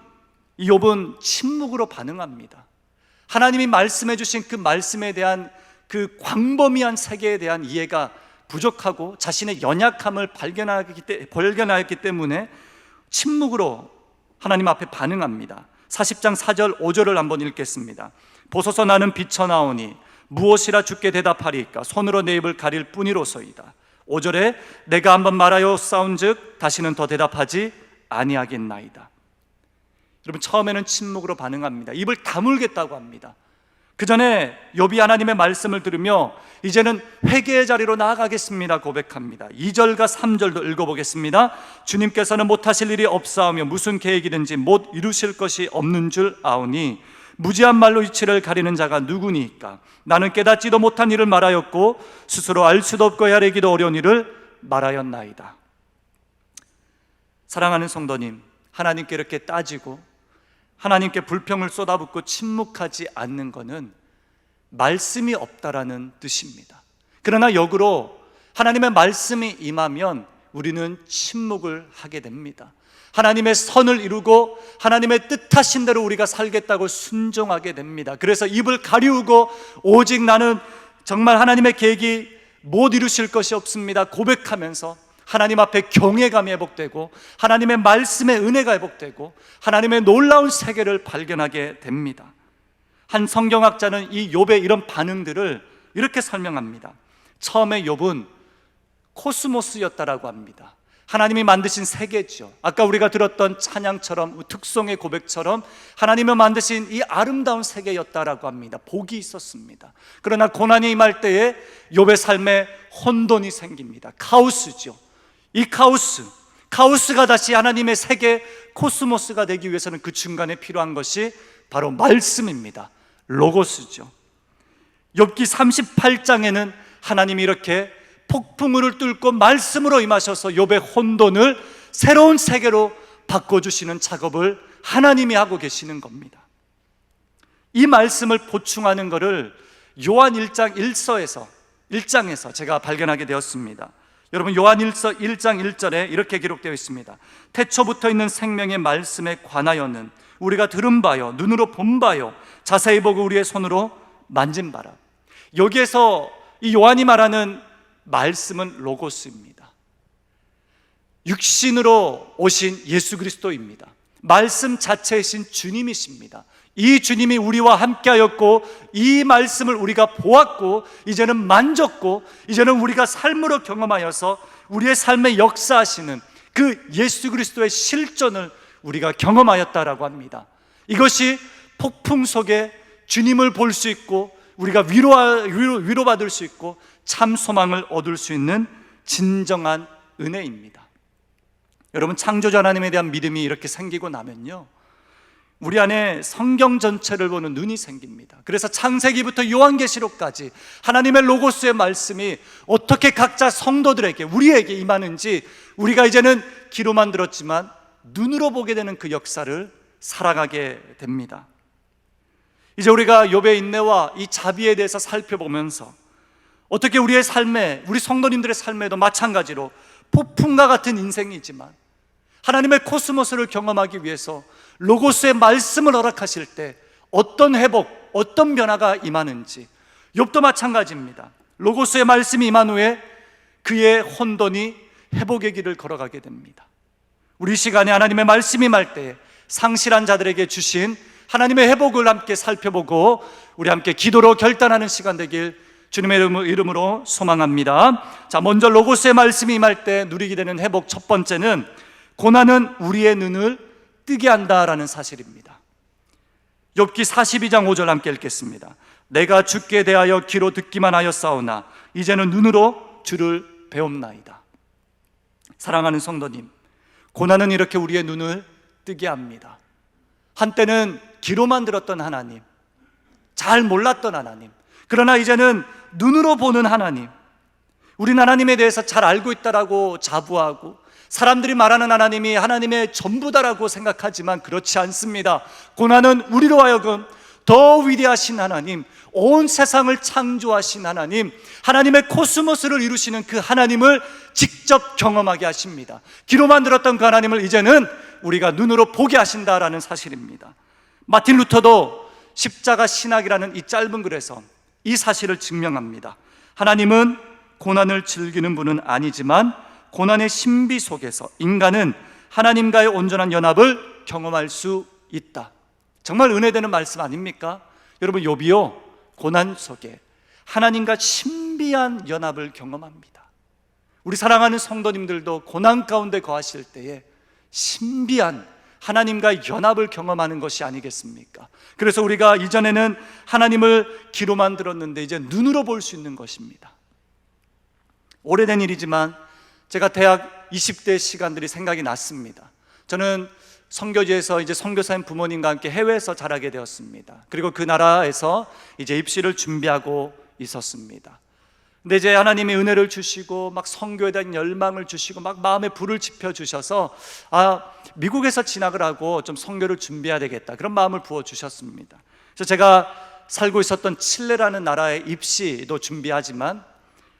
이 욥은 침묵으로 반응합니다. 하나님이 말씀해 주신 그 말씀에 대한 그 광범위한 세계에 대한 이해가 부족하고 자신의 연약함을 발견하였기 때문에 침묵으로 하나님 앞에 반응합니다. 40장 4절 5절을 한번 읽겠습니다. 보소서 나는 비쳐나오니 무엇이라 주께 대답하리까? 손으로 내 입을 가릴 뿐이로소이다. 5절에 내가 한번 말하여 싸운즉 다시는 더 대답하지 아니하겠나이다. 여러분, 처음에는 침묵으로 반응합니다. 입을 다물겠다고 합니다. 그 전에 욥이 하나님의 말씀을 들으며 이제는 회개의 자리로 나아가겠습니다 고백합니다. 2절과 3절도 읽어보겠습니다. 주님께서는 못하실 일이 없사오며 무슨 계획이든지 못 이루실 것이 없는 줄 아오니 무지한 말로 이치를 가리는 자가 누구니까? 나는 깨닫지도 못한 일을 말하였고 스스로 알 수도 없고 헤아리기도 어려운 일을 말하였나이다. 사랑하는 성도님, 하나님께 이렇게 따지고 하나님께 불평을 쏟아붓고 침묵하지 않는 것은 말씀이 없다라는 뜻입니다. 그러나 역으로 하나님의 말씀이 임하면 우리는 침묵을 하게 됩니다. 하나님의 선을 이루고 하나님의 뜻하신 대로 우리가 살겠다고 순종하게 됩니다. 그래서 입을 가리우고 오직 나는 정말 하나님의 계획이 못 이루실 것이 없습니다 고백하면서 하나님 앞에 경외감이 회복되고 하나님의 말씀의 은혜가 회복되고 하나님의 놀라운 세계를 발견하게 됩니다. 한 성경학자는 이 욥의 이런 반응들을 이렇게 설명합니다. 처음에 욥은 코스모스였다라고 합니다. 하나님이 만드신 세계죠. 아까 우리가 들었던 찬양처럼 특송의 고백처럼 하나님이 만드신 이 아름다운 세계였다라고 합니다. 복이 있었습니다. 그러나 고난이 임할 때에 욥의 삶에 혼돈이 생깁니다. 카오스죠. 이 카오스가 다시 하나님의 세계 코스모스가 되기 위해서는 그 중간에 필요한 것이 바로 말씀입니다. 로고스죠. 욥기 38장에는 하나님이 이렇게 폭풍우를 뚫고 말씀으로 임하셔서 욥의 혼돈을 새로운 세계로 바꿔주시는 작업을 하나님이 하고 계시는 겁니다. 이 말씀을 보충하는 것을 요한 1장 1장에서 제가 발견하게 되었습니다. 여러분 요한일서 1장 1절에 이렇게 기록되어 있습니다. 태초부터 있는 생명의 말씀에 관하여는 우리가 들은 바요 눈으로 본 바요 자세히 보고 우리의 손으로 만진 바라. 여기에서 이 요한이 말하는 말씀은 로고스입니다. 육신으로 오신 예수 그리스도입니다. 말씀 자체이신 주님이십니다. 이 주님이 우리와 함께하였고 이 말씀을 우리가 보았고 이제는 만졌고 이제는 우리가 삶으로 경험하여서 우리의 삶에 역사하시는 그 예수 그리스도의 실존을 우리가 경험하였다라고 합니다. 이것이 폭풍 속에 주님을 볼 수 있고 우리가 위로받을 수 있고 참 소망을 얻을 수 있는 진정한 은혜입니다. 여러분, 창조자 하나님에 대한 믿음이 이렇게 생기고 나면요, 우리 안에 성경 전체를 보는 눈이 생깁니다. 그래서 창세기부터 요한계시록까지 하나님의 로고스의 말씀이 어떻게 각자 성도들에게 우리에게 임하는지 우리가 이제는 귀로만 들었지만 눈으로 보게 되는 그 역사를 살아가게 됩니다. 이제 우리가 욥의 인내와 이 자비에 대해서 살펴보면서 어떻게 우리의 삶에, 우리 성도님들의 삶에도 마찬가지로 폭풍과 같은 인생이지만 하나님의 코스모스를 경험하기 위해서 로고스의 말씀을 허락하실 때 어떤 회복, 어떤 변화가 임하는지, 욥도 마찬가지입니다. 로고스의 말씀이 임한 후에 그의 혼돈이 회복의 길을 걸어가게 됩니다. 우리 시간에 하나님의 말씀이 임할 때에 상실한 자들에게 주신 하나님의 회복을 함께 살펴보고 우리 함께 기도로 결단하는 시간 되길 주님의 이름으로 소망합니다. 자, 먼저 로고스의 말씀이 임할 때 누리게 되는 회복 첫 번째는 고난은 우리의 눈을 뜨게 한다라는 사실입니다. 욥기 42장 5절 함께 읽겠습니다. 내가 주께 대하여 귀로 듣기만 하였사오나 이제는 눈으로 주를 배움나이다. 사랑하는 성도님, 고난은 이렇게 우리의 눈을 뜨게 합니다. 한때는 귀로만 들었던 하나님, 잘 몰랐던 하나님, 그러나 이제는 눈으로 보는 하나님, 우린 하나님에 대해서 잘 알고 있다라고 자부하고 사람들이 말하는 하나님이 하나님의 전부다라고 생각하지만 그렇지 않습니다. 고난은 우리로 하여금 더 위대하신 하나님, 온 세상을 창조하신 하나님, 하나님의 코스모스를 이루시는 그 하나님을 직접 경험하게 하십니다. 귀로만 들었던 그 하나님을 이제는 우리가 눈으로 보게 하신다라는 사실입니다. 마틴 루터도 십자가 신학이라는 이 짧은 글에서 이 사실을 증명합니다. 하나님은 고난을 즐기는 분은 아니지만 고난의 신비 속에서 인간은 하나님과의 온전한 연합을 경험할 수 있다. 정말 은혜되는 말씀 아닙니까? 여러분, 욥이요, 고난 속에 하나님과 신비한 연합을 경험합니다. 우리 사랑하는 성도님들도 고난 가운데 거하실 때에 신비한 하나님과 연합을 경험하는 것이 아니겠습니까? 그래서 우리가 이전에는 하나님을 귀로만 들었는데 이제 눈으로 볼 수 있는 것입니다. 오래된 일이지만 제가 대학 20대 시간들이 생각이 났습니다. 저는 선교지에서 이제 선교사님 부모님과 함께 해외에서 자라게 되었습니다. 그리고 그 나라에서 이제 입시를 준비하고 있었습니다. 근데 이제 하나님이 은혜를 주시고 막 선교에 대한 열망을 주시고 막 마음에 불을 지펴 주셔서 미국에서 진학을 하고 좀 선교를 준비해야 되겠다, 그런 마음을 부어 주셨습니다. 그래서 제가 살고 있었던 칠레라는 나라의 입시도 준비하지만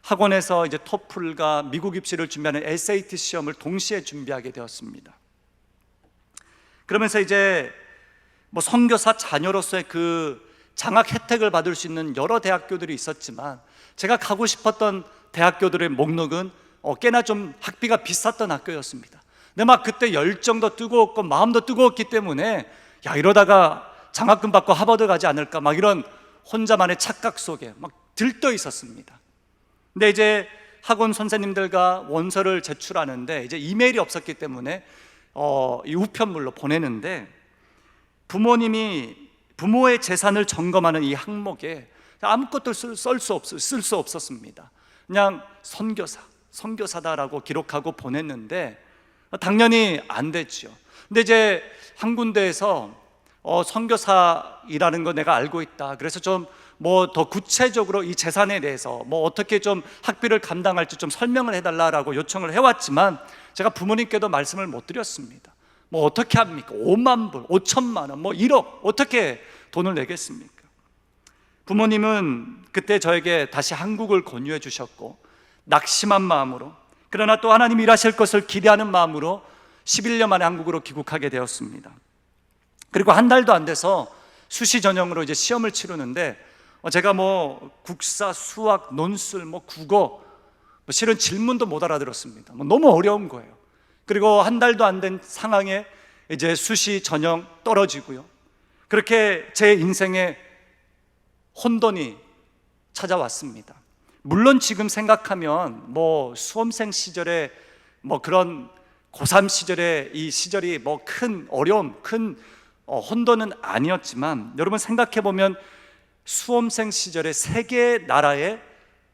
학원에서 이제 토플과 미국 입시를 준비하는 SAT 시험을 동시에 준비하게 되었습니다. 그러면서 이제 뭐 선교사 자녀로서의 그 장학 혜택을 받을 수 있는 여러 대학교들이 있었지만 제가 가고 싶었던 대학교들의 목록은 꽤나 좀 학비가 비쌌던 학교였습니다. 근데 막 그때 열정도 뜨거웠고 마음도 뜨거웠기 때문에 야, 이러다가 장학금 받고 하버드 가지 않을까, 막 이런 혼자만의 착각 속에 막 들떠 있었습니다. 근데 이제 학원 선생님들과 원서를 제출하는데 이제 이메일이 없었기 때문에 이 우편물로 보내는데 부모의 재산을 점검하는 이 항목에 아무것도 쓸 수 없었습니다. 그냥 선교사다라고 기록하고 보냈는데 당연히 안 됐죠. 근데 이제 한 군데에서 선교사이라는 거 내가 알고 있다, 그래서 좀 뭐 더 구체적으로 이 재산에 대해서 뭐 어떻게 좀 학비를 감당할지 좀 설명을 해달라라고 요청을 해왔지만 제가 부모님께도 말씀을 못 드렸습니다. 뭐 어떻게 합니까? 5만 불, 5천만 원, 뭐 1억 어떻게 돈을 내겠습니까? 부모님은 그때 저에게 다시 한국을 권유해 주셨고 낙심한 마음으로 그러나 또 하나님이 일하실 것을 기대하는 마음으로 11년 만에 한국으로 귀국하게 되었습니다. 그리고 한 달도 안 돼서 수시 전형으로 이제 시험을 치르는데 제가 국사, 수학, 논술, 국어 실은 질문도 못 알아들었습니다. 너무 어려운 거예요. 그리고 한 달도 안 된 상황에 이제 수시 전형 떨어지고요. 그렇게 제 인생에 혼돈이 찾아왔습니다. 물론 지금 생각하면 수험생 시절에 그런 고3 시절에 이 시절이 큰 어려움, 큰 혼돈은 아니었지만, 여러분 생각해보면 수험생 시절에 세 개의 나라에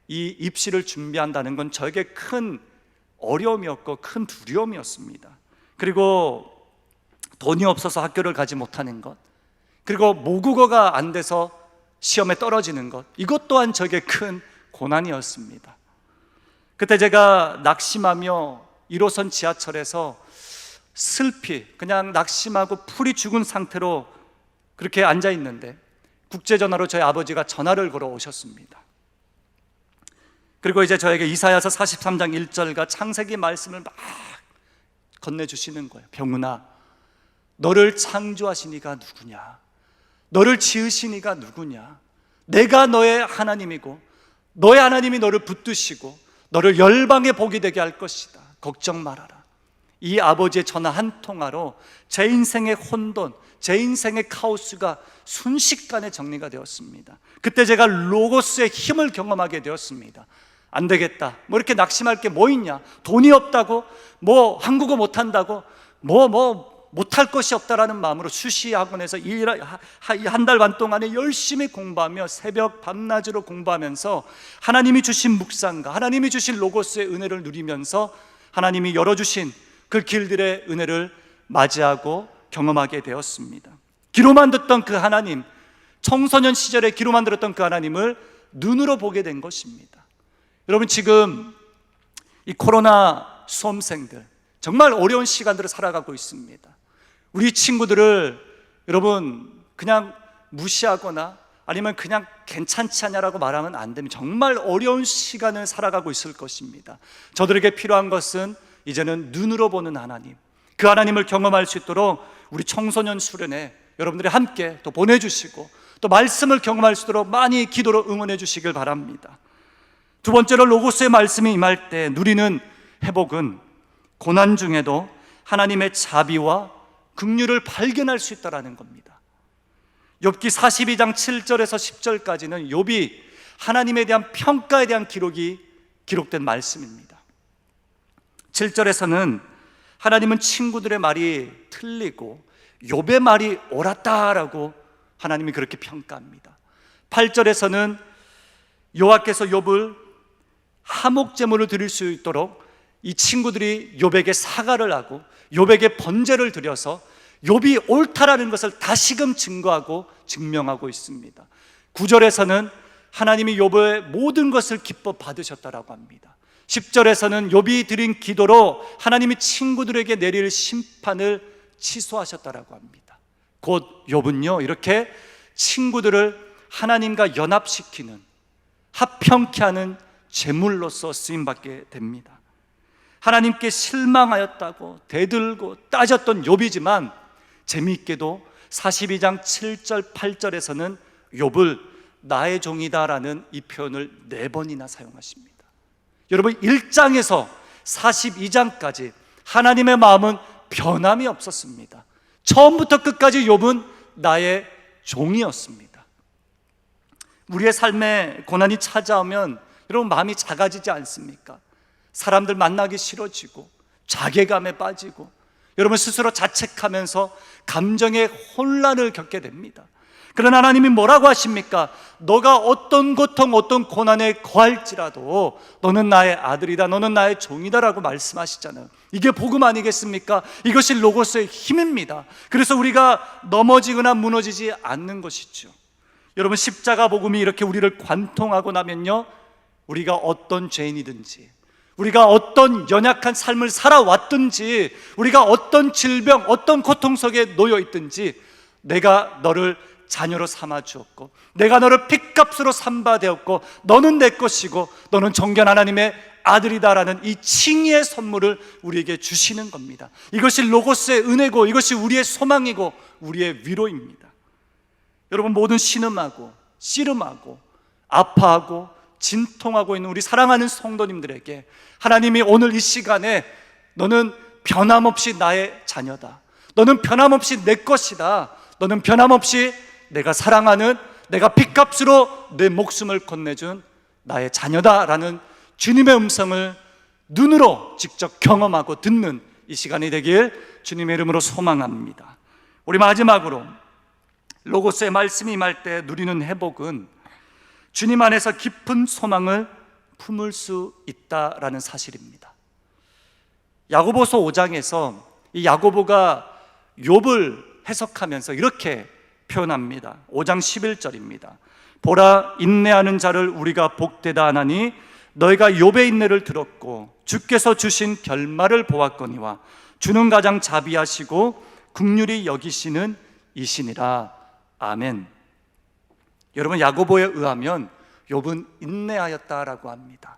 이 입시를 준비한다는 건 저에게 큰 어려움이었고 큰 두려움이었습니다. 그리고 돈이 없어서 학교를 가지 못하는 것, 그리고 모국어가 안 돼서 시험에 떨어지는 것, 이것 또한 저에게 큰 고난이었습니다. 그때 제가 낙심하며 1호선 지하철에서 슬피 그냥 낙심하고 풀이 죽은 상태로 그렇게 앉아 있는데 국제전화로 저희 아버지가 전화를 걸어 오셨습니다. 그리고 이제 저에게 이사야서 43장 1절과 창세기 말씀을 막 건네주시는 거예요. 병훈아, 너를 창조하신 이가 누구냐? 너를 지으신 이가 누구냐? 내가 너의 하나님이고 너의 하나님이 너를 붙드시고 너를 열방의 복이 되게 할 것이다. 걱정 말아라. 이 아버지의 전화 한 통화로 제 인생의 혼돈, 제 인생의 카오스가 순식간에 정리가 되었습니다. 그때 제가 로고스의 힘을 경험하게 되었습니다. 안 되겠다, 이렇게 낙심할 게 뭐 있냐, 돈이 없다고, 한국어 못한다고, 못할 것이 없다라는 마음으로 수시 학원에서 한 달 반 동안에 열심히 공부하며 새벽 밤낮으로 공부하면서 하나님이 주신 묵상과 하나님이 주신 로고스의 은혜를 누리면서 하나님이 열어주신 그 길들의 은혜를 맞이하고 경험하게 되었습니다. 귀로만 듣던 그 하나님, 청소년 시절에 귀로만 들었던 그 하나님을 눈으로 보게 된 것입니다. 여러분, 지금 이 코로나 수험생들 정말 어려운 시간들을 살아가고 있습니다. 우리 친구들을 여러분 그냥 무시하거나 아니면 그냥 괜찮지 않냐라고 말하면 안 됩니다. 정말 어려운 시간을 살아가고 있을 것입니다. 저들에게 필요한 것은 이제는 눈으로 보는 하나님, 그 하나님을 경험할 수 있도록 우리 청소년 수련회 여러분들이 함께 또 보내주시고 또 말씀을 경험할 수 있도록 많이 기도로 응원해 주시길 바랍니다. 두 번째로 로고스의 말씀이 임할 때 누리는 회복은 고난 중에도 하나님의 자비와 긍휼을 발견할 수 있다는 겁니다. 욥기 42장 7절에서 10절까지는 욥이 하나님에 대한 평가에 대한 기록이 기록된 말씀입니다. 7절에서는 하나님은 친구들의 말이 틀리고 욥의 말이 옳았다라고 하나님이 그렇게 평가합니다. 8절에서는 여호와께서 욥을 화목제물을 드릴 수 있도록 이 친구들이 욥에게 사과를 하고 욥에게 번제를 드려서 욥이 옳다라는 것을 다시금 증거하고 증명하고 있습니다. 9절에서는 하나님이 욥의 모든 것을 기뻐 받으셨다라고 합니다. 10절에서는 욥이 드린 기도로 하나님이 친구들에게 내릴 심판을 취소하셨다라고 합니다. 곧 욥은요, 이렇게 친구들을 하나님과 연합시키는, 합평케 하는 제물로서 쓰임받게 됩니다. 하나님께 실망하였다고 대들고 따졌던 욥이지만 재미있게도 42장 7절 8절에서는 욥을 나의 종이다라는 이 표현을 4번이나 사용하십니다. 여러분, 1장에서 42장까지 하나님의 마음은 변함이 없었습니다. 처음부터 끝까지 욥은 나의 종이었습니다. 우리의 삶에 고난이 찾아오면 여러분 마음이 작아지지 않습니까? 사람들 만나기 싫어지고 자괴감에 빠지고 여러분 스스로 자책하면서 감정의 혼란을 겪게 됩니다. 그러나 하나님이 뭐라고 하십니까? 너가 어떤 고통, 어떤 고난에 거할지라도 너는 나의 아들이다, 너는 나의 종이다라고 말씀하시잖아요. 이게 복음 아니겠습니까? 이것이 로고스의 힘입니다. 그래서 우리가 넘어지거나 무너지지 않는 것이죠. 여러분, 십자가 복음이 이렇게 우리를 관통하고 나면요, 우리가 어떤 죄인이든지, 우리가 어떤 연약한 삶을 살아왔든지, 우리가 어떤 질병, 어떤 고통 속에 놓여 있든지 내가 너를 자녀로 삼아 주었고, 내가 너를 핏값으로 삼바 되었고, 너는 내 것이고 너는 존귀한 하나님의 아들이다라는 이 칭의의 선물을 우리에게 주시는 겁니다. 이것이 로고스의 은혜고, 이것이 우리의 소망이고 우리의 위로입니다. 여러분, 모든 신음하고 씨름하고 아파하고 진통하고 있는 우리 사랑하는 성도님들에게 하나님이 오늘 이 시간에 너는 변함없이 나의 자녀다, 너는 변함없이 내 것이다, 너는 변함없이 내가 사랑하는, 내가 핏값으로 내 목숨을 건네준 나의 자녀다라는 주님의 음성을 눈으로 직접 경험하고 듣는 이 시간이 되길 주님의 이름으로 소망합니다. 우리 마지막으로 로고스의 말씀이 임할 때 누리는 회복은 주님 안에서 깊은 소망을 품을 수 있다라는 사실입니다. 야고보서 5장에서 이 야고보가 욥을 해석하면서 이렇게 표현합니다. 5장 11절입니다. 보라, 인내하는 자를 우리가 복되다 하나니 너희가 욥의 인내를 들었고 주께서 주신 결말을 보았거니와 주는 가장 자비하시고 긍휼히 여기시는 이시니라. 아멘. 여러분, 야고보에 의하면 욥은 인내하였다라고 합니다.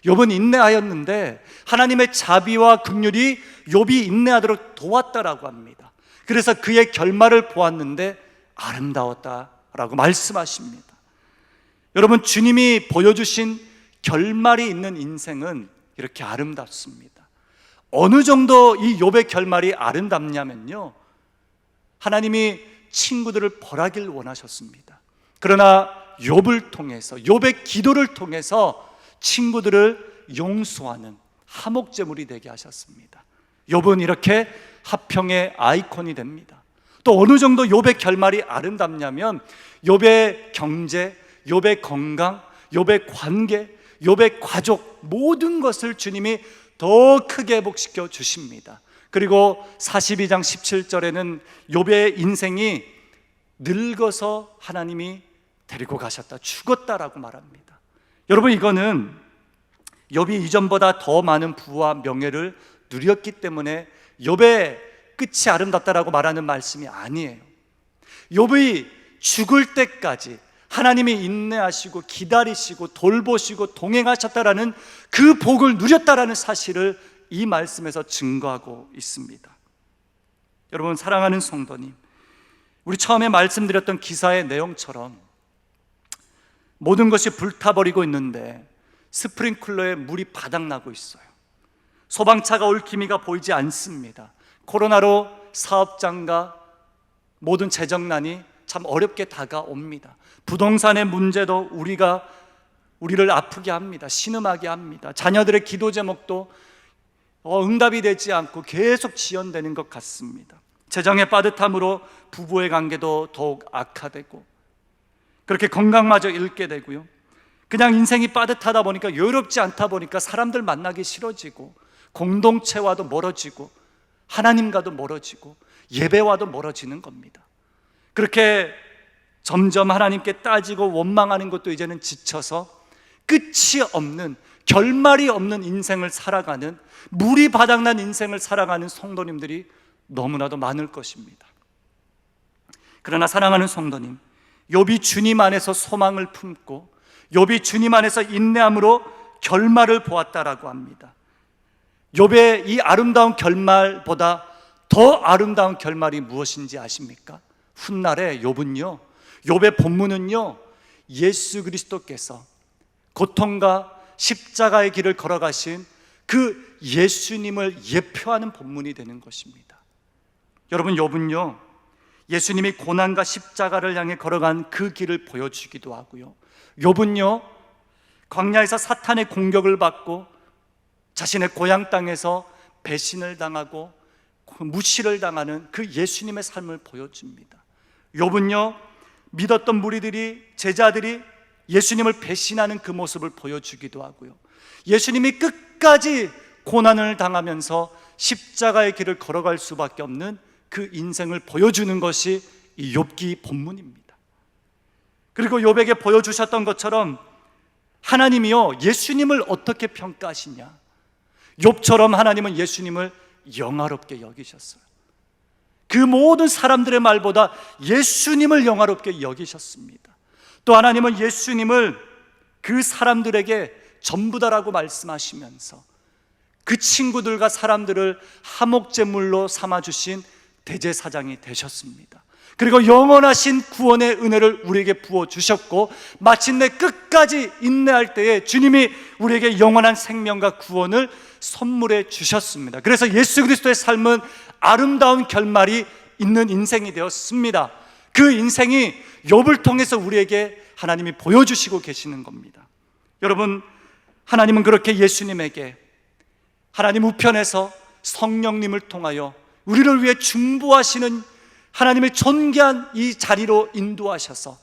욥은 인내하였는데 하나님의 자비와 긍휼이 욥이 인내하도록 도왔다라고 합니다. 그래서 그의 결말을 보았는데 아름다웠다라고 말씀하십니다. 여러분, 주님이 보여주신 결말이 있는 인생은 이렇게 아름답습니다. 어느 정도 이 욥의 결말이 아름답냐면요, 하나님이 친구들을 벌하길 원하셨습니다. 그러나 욥을 통해서, 욥의 기도를 통해서 친구들을 용서하는 화목제물이 되게 하셨습니다. 욥은 이렇게 화평의 아이콘이 됩니다. 또 어느 정도 욥의 결말이 아름답냐면 욥의 경제, 욥의 건강, 욥의 관계, 욥의 가족, 모든 것을 주님이 더 크게 회복시켜 주십니다. 그리고 42장 17절에는 욥의 인생이 늙어서 하나님이 데리고 가셨다, 죽었다라고 말합니다. 여러분, 이거는 욥이 이전보다 더 많은 부와 명예를 누렸기 때문에 욥의 끝이 아름답다라고 말하는 말씀이 아니에요. 욥이 죽을 때까지 하나님이 인내하시고 기다리시고 돌보시고 동행하셨다라는 그 복을 누렸다라는 사실을 이 말씀에서 증거하고 있습니다. 여러분, 사랑하는 성도님, 우리 처음에 말씀드렸던 기사의 내용처럼 모든 것이 불타버리고 있는데 스프링클러에 물이 바닥나고 있어요. 소방차가 올 기미가 보이지 않습니다. 코로나로 사업장과 모든 재정난이 참 어렵게 다가옵니다. 부동산의 문제도 우리를 아프게 합니다. 신음하게 합니다. 자녀들의 기도 제목도 응답이 되지 않고 계속 지연되는 것 같습니다. 재정의 빠듯함으로 부부의 관계도 더욱 악화되고, 그렇게 건강마저 잃게 되고요, 그냥 인생이 빠듯하다 보니까, 여유롭지 않다 보니까 사람들 만나기 싫어지고, 공동체와도 멀어지고, 하나님과도 멀어지고, 예배와도 멀어지는 겁니다. 그렇게 점점 하나님께 따지고 원망하는 것도 이제는 지쳐서 끝이 없는, 결말이 없는 인생을 살아가는, 물이 바닥난 인생을 살아가는 성도님들이 너무나도 많을 것입니다. 그러나 사랑하는 성도님, 욥이 주님 안에서 소망을 품고 욥이 주님 안에서 인내함으로 결말을 보았다라고 합니다. 욥의 이 아름다운 결말보다 더 아름다운 결말이 무엇인지 아십니까? 훗날에 욥은요, 욥의 본문은요, 예수 그리스도께서 고통과 십자가의 길을 걸어가신 그 예수님을 예표하는 본문이 되는 것입니다. 여러분, 욥은요, 예수님이 고난과 십자가를 향해 걸어간 그 길을 보여주기도 하고요, 욥은요, 광야에서 사탄의 공격을 받고 자신의 고향 땅에서 배신을 당하고 무시를 당하는 그 예수님의 삶을 보여줍니다. 욥은요, 믿었던 무리들이, 제자들이 예수님을 배신하는 그 모습을 보여주기도 하고요, 예수님이 끝까지 고난을 당하면서 십자가의 길을 걸어갈 수밖에 없는 그 인생을 보여주는 것이 이 욥기 본문입니다. 그리고 욥에게 보여주셨던 것처럼 하나님이요, 예수님을 어떻게 평가하시냐? 욥처럼 하나님은 예수님을 영화롭게 여기셨어요. 그 모든 사람들의 말보다 예수님을 영화롭게 여기셨습니다. 또 하나님은 예수님을 그 사람들에게 전부다라고 말씀하시면서 그 친구들과 사람들을 화목제물로 삼아주신 대제사장이 되셨습니다. 그리고 영원하신 구원의 은혜를 우리에게 부어주셨고, 마침내 끝까지 인내할 때에 주님이 우리에게 영원한 생명과 구원을 선물해 주셨습니다. 그래서 예수 그리스도의 삶은 아름다운 결말이 있는 인생이 되었습니다. 그 인생이 욥을 통해서 우리에게 하나님이 보여주시고 계시는 겁니다. 여러분, 하나님은 그렇게 예수님에게 하나님 우편에서 성령님을 통하여 우리를 위해 중보하시는 하나님의 존귀한 이 자리로 인도하셔서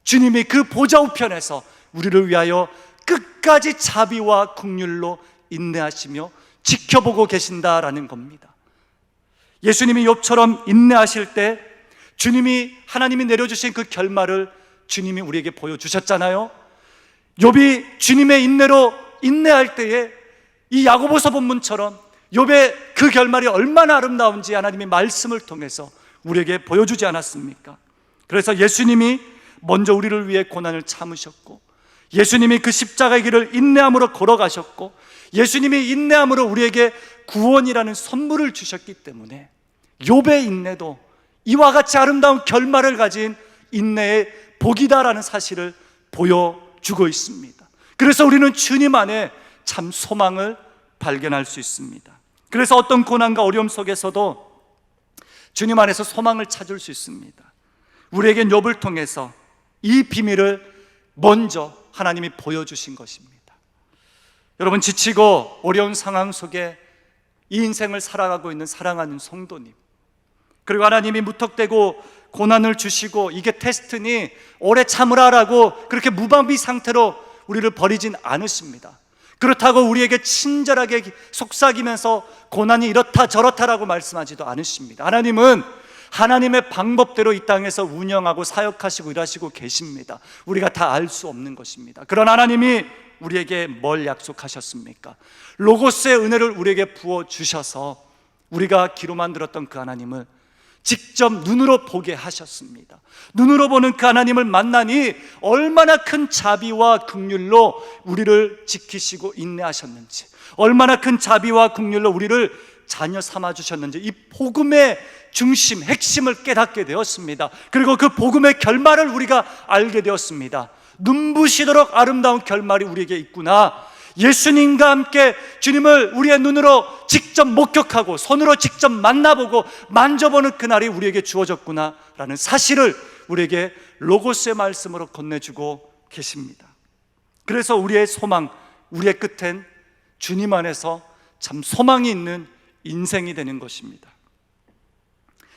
주님이 그 보좌 우편에서 우리를 위하여 끝까지 자비와 긍휼로 인내하시며 지켜보고 계신다라는 겁니다. 예수님이 욥처럼 인내하실 때 주님이 하나님이 내려주신 그 결말을 주님이 우리에게 보여주셨잖아요. 욥이 주님의 인내로 인내할 때에 이 야고보서 본문처럼 욥의 그 결말이 얼마나 아름다운지 하나님의 말씀을 통해서 우리에게 보여주지 않았습니까? 그래서 예수님이 먼저 우리를 위해 고난을 참으셨고, 예수님이 그 십자가의 길을 인내함으로 걸어가셨고, 예수님이 인내함으로 우리에게 구원이라는 선물을 주셨기 때문에 욥의 인내도 이와 같이 아름다운 결말을 가진 인내의 복이다라는 사실을 보여주고 있습니다. 그래서 우리는 주님 안에 참 소망을 발견할 수 있습니다. 그래서 어떤 고난과 어려움 속에서도 주님 안에서 소망을 찾을 수 있습니다. 우리에겐 욥을 통해서 이 비밀을 먼저 하나님이 보여주신 것입니다. 여러분, 지치고 어려운 상황 속에 이 인생을 살아가고 있는 사랑하는 성도님, 그리고 하나님이 무턱대고 고난을 주시고 이게 테스트니 오래 참으라라고 그렇게 무방비 상태로 우리를 버리진 않으십니다. 그렇다고 우리에게 친절하게 속삭이면서 고난이 이렇다 저렇다라고 말씀하지도 않으십니다. 하나님은 하나님의 방법대로 이 땅에서 운영하고 사역하시고 일하시고 계십니다. 우리가 다 알 수 없는 것입니다. 그런 하나님이 우리에게 뭘 약속하셨습니까? 로고스의 은혜를 우리에게 부어주셔서 우리가 귀로만 들었던 그 하나님을 직접 눈으로 보게 하셨습니다. 눈으로 보는 그 하나님을 만나니 얼마나 큰 자비와 긍휼로 우리를 지키시고 인내하셨는지, 얼마나 큰 자비와 긍휼로 우리를 자녀 삼아주셨는지, 이 복음의 중심, 핵심을 깨닫게 되었습니다. 그리고 그 복음의 결말을 우리가 알게 되었습니다. 눈부시도록 아름다운 결말이 우리에게 있구나. 예수님과 함께 주님을 우리의 눈으로 직접 목격하고 손으로 직접 만나보고 만져보는 그날이 우리에게 주어졌구나 라는 사실을 우리에게 로고스의 말씀으로 건네주고 계십니다. 그래서 우리의 소망, 우리의 끝엔 주님 안에서 참 소망이 있는 인생이 되는 것입니다.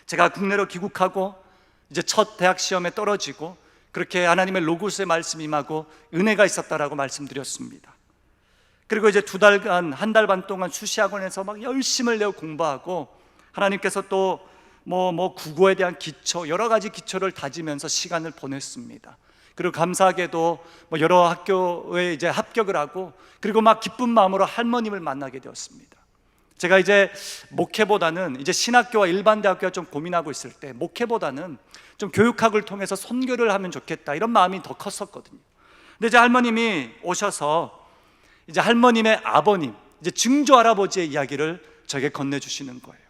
제가 국내로 귀국하고 이제 첫 대학 시험에 떨어지고 그렇게 하나님의 로고스의 말씀이 임하고 은혜가 있었다라고 말씀드렸습니다. 그리고 이제 한 달 반 동안 수시학원에서 막 열심을 내어 공부하고, 하나님께서 또 국어에 대한 기초, 여러 가지 기초를 다지면서 시간을 보냈습니다. 그리고 감사하게도 여러 학교에 이제 합격을 하고, 그리고 막 기쁜 마음으로 할머님을 만나게 되었습니다. 제가 이제 목회보다는 이제 신학교와 일반 대학교가 좀 고민하고 있을 때 목회보다는 좀 교육학을 통해서 선교를 하면 좋겠다, 이런 마음이 더 컸었거든요. 근데 이제 할머님이 오셔서 이제 할머님의 아버님, 이제 증조 할아버지의 이야기를 저에게 건네주시는 거예요.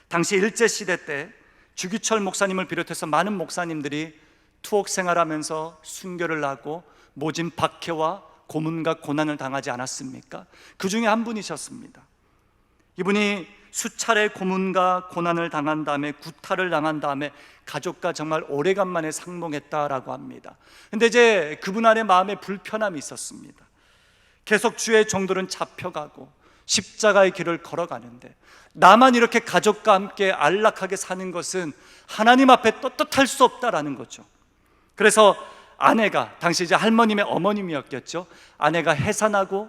당시 일제시대 때 주기철 목사님을 비롯해서 많은 목사님들이 투옥 생활하면서 순교를 하고 모진 박해와 고문과 고난을 당하지 않았습니까? 그 중에 한 분이셨습니다. 이분이 수차례 고문과 고난을 당한 다음에 구타를 당한 다음에 가족과 정말 오래간만에 상봉했다라고 합니다. 근데 이제 그분 안에 마음에 불편함이 있었습니다. 계속 주의 종들은 잡혀가고 십자가의 길을 걸어가는데 나만 이렇게 가족과 함께 안락하게 사는 것은 하나님 앞에 떳떳할 수 없다라는 거죠. 그래서 아내가, 당시 이제 할머님의 어머님이었겠죠, 아내가 해산하고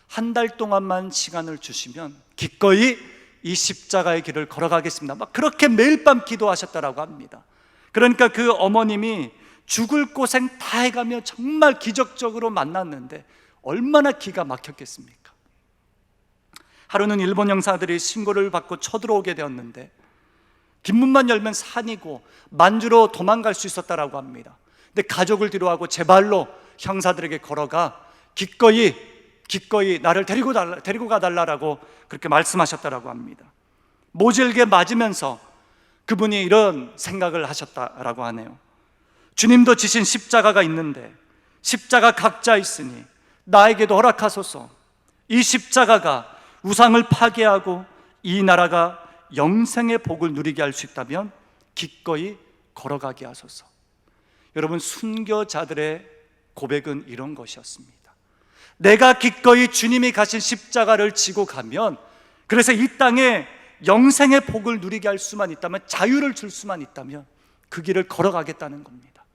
한 달 동안만 시간을 주시면 기꺼이 이 십자가의 길을 걸어가겠습니다, 막 그렇게 매일 밤 기도하셨다라고 합니다. 그러니까 그 어머님이 죽을 고생 다 해가며 정말 기적적으로 만났는데 얼마나 기가 막혔겠습니까? 하루는 일본 형사들이 신고를 받고 쳐들어오게 되었는데 뒷문만 열면 산이고 만주로 도망갈 수 있었다라고 합니다. 근데 가족을 뒤로하고 제 발로 형사들에게 걸어가 기꺼이 나를 데리고 가달라고 그렇게 말씀하셨다라고 합니다. 모질게 맞으면서 그분이 이런 생각을 하셨다라고 하네요. 주님도 지신 십자가가 있는데 십자가 각자 있으니 나에게도 허락하소서. 이 십자가가 우상을 파괴하고 이 나라가 영생의 복을 누리게 할 수 있다면 기꺼이 걸어가게 하소서. 여러분, 순교자들의 고백은 이런 것이었습니다. 내가 기꺼이 주님이 가신 십자가를 지고 가면, 그래서 이 땅에 영생의 복을 누리게 할 수만 있다면, 자유를 줄 수만 있다면 그 길을 걸어가겠다는 겁니다.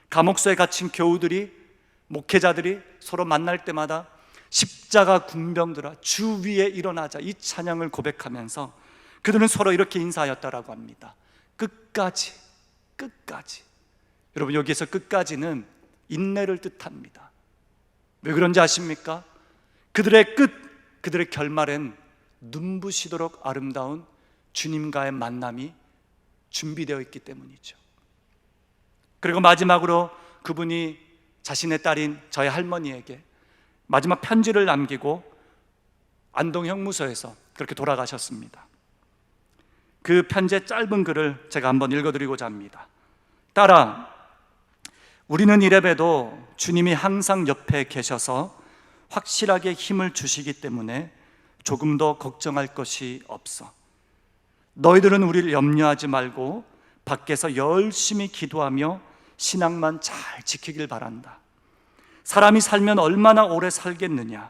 감옥소에 갇힌 교우들이, 목회자들이 서로 만날 때마다 십자가 군병들아 주 위에 일어나자, 이 찬양을 고백하면서 그들은 서로 이렇게 인사하였다라고 합니다. 끝까지. 여러분, 여기에서 끝까지는 인내를 뜻합니다. 왜 그런지 아십니까? 그들의 끝, 그들의 결말엔 눈부시도록 아름다운 주님과의 만남이 준비되어 있기 때문이죠. 그리고 마지막으로 그분이 자신의 딸인 저희 할머니에게 마지막 편지를 남기고 안동형무소에서 그렇게 돌아가셨습니다. 그 편지의 짧은 글을 제가 한번 읽어드리고자 합니다. 딸아, 우리는 이래봬도 주님이 항상 옆에 계셔서 확실하게 힘을 주시기 때문에 조금도 걱정할 것이 없어. 너희들은 우리를 염려하지 말고 밖에서 열심히 기도하며 신앙만 잘 지키길 바란다. 사람이 살면 얼마나 오래 살겠느냐,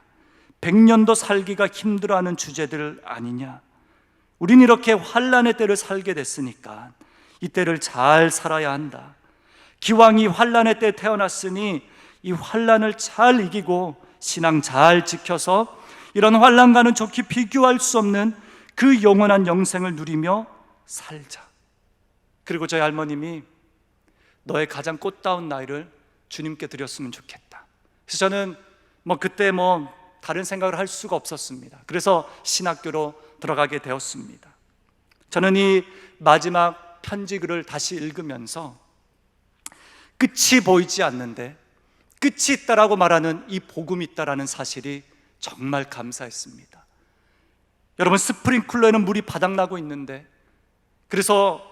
100년도 살기가 힘들어하는 주제들 아니냐. 우린 이렇게 환난의 때를 살게 됐으니까 이 때를 잘 살아야 한다. 기왕 이 환난의 때 태어났으니 이 환난을 잘 이기고 신앙 잘 지켜서 이런 환난과는 좋게 비교할 수 없는 그 영원한 영생을 누리며 살자. 그리고 저희 할머님이 너의 가장 꽃다운 나이를 주님께 드렸으면 좋겠다. 그래서 저는 그때 다른 생각을 할 수가 없었습니다. 그래서 신학교로 들어가게 되었습니다. 저는 이 마지막 편지 글을 다시 읽으면서 끝이 보이지 않는데 끝이 있다라고 말하는 이 복음이 있다라는 사실이 정말 감사했습니다. 여러분, 스프링클러에는 물이 바닥나고 있는데, 그래서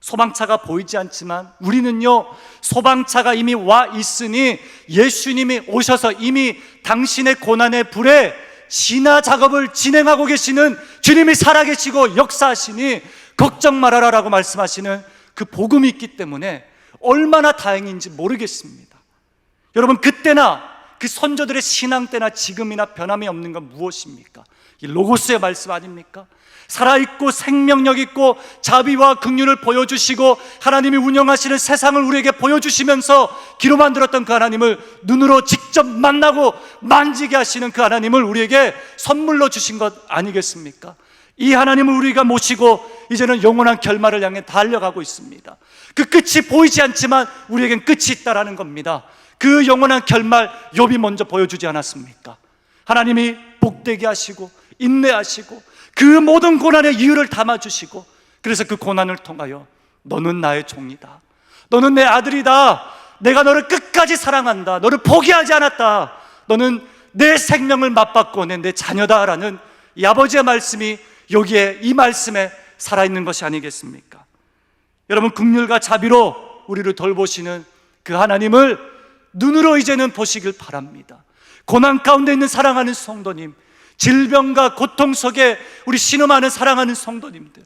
소방차가 보이지 않지만 우리는요, 소방차가 이미 와 있으니 예수님이 오셔서 이미 당신의 고난의 불에 진화 작업을 진행하고 계시는 주님이 살아계시고 역사하시니 걱정 말아라라고 말씀하시는 그 복음이 있기 때문에 얼마나 다행인지 모르겠습니다. 여러분, 그때나 그 선조들의 신앙 때나 지금이나 변함이 없는 건 무엇입니까? 이 로고스의 말씀 아닙니까? 살아있고 생명력 있고 자비와 긍휼을 보여주시고 하나님이 운영하시는 세상을 우리에게 보여주시면서 기로 만들었던 그 하나님을 눈으로 직접 만나고 만지게 하시는 그 하나님을 우리에게 선물로 주신 것 아니겠습니까? 이 하나님을 우리가 모시고 이제는 영원한 결말을 향해 달려가고 있습니다. 그 끝이 보이지 않지만 우리에겐 끝이 있다라는 겁니다. 그 영원한 결말 욥이 먼저 보여주지 않았습니까? 하나님이 복되게 하시고 인내하시고 그 모든 고난의 이유를 담아주시고, 그래서 그 고난을 통하여 너는 나의 종이다, 너는 내 아들이다, 내가 너를 끝까지 사랑한다, 너를 포기하지 않았다, 너는 내 생명을 맞받고 내 자녀다라는 이 아버지의 말씀이 여기에 이 말씀에 살아있는 것이 아니겠습니까? 여러분, 긍휼과 자비로 우리를 돌보시는 그 하나님을 눈으로 이제는 보시길 바랍니다. 고난 가운데 있는 사랑하는 성도님, 질병과 고통 속에 우리 신음하는 사랑하는 성도님들,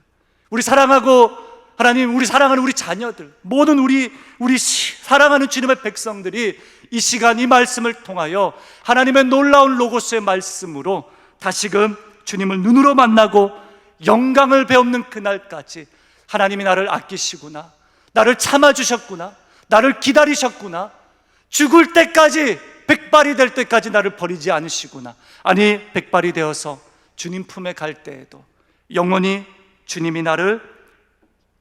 우리 사랑하고 하나님, 우리 사랑하는 우리 자녀들, 모든 우리 사랑하는 주님의 백성들이 이 시간 이 말씀을 통하여 하나님의 놀라운 로고스의 말씀으로 다시금 주님을 눈으로 만나고 영광을 배우는 그날까지 하나님이 나를 아끼시구나, 나를 참아주셨구나, 나를 기다리셨구나, 죽을 때까지, 백발이 될 때까지 나를 버리지 않으시구나, 아니 백발이 되어서 주님 품에 갈 때에도 영원히 주님이 나를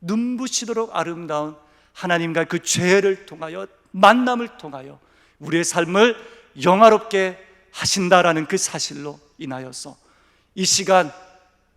눈부시도록 아름다운 하나님과 그 죄를 통하여, 만남을 통하여 우리의 삶을 영화롭게 하신다라는 그 사실로 인하여서 이 시간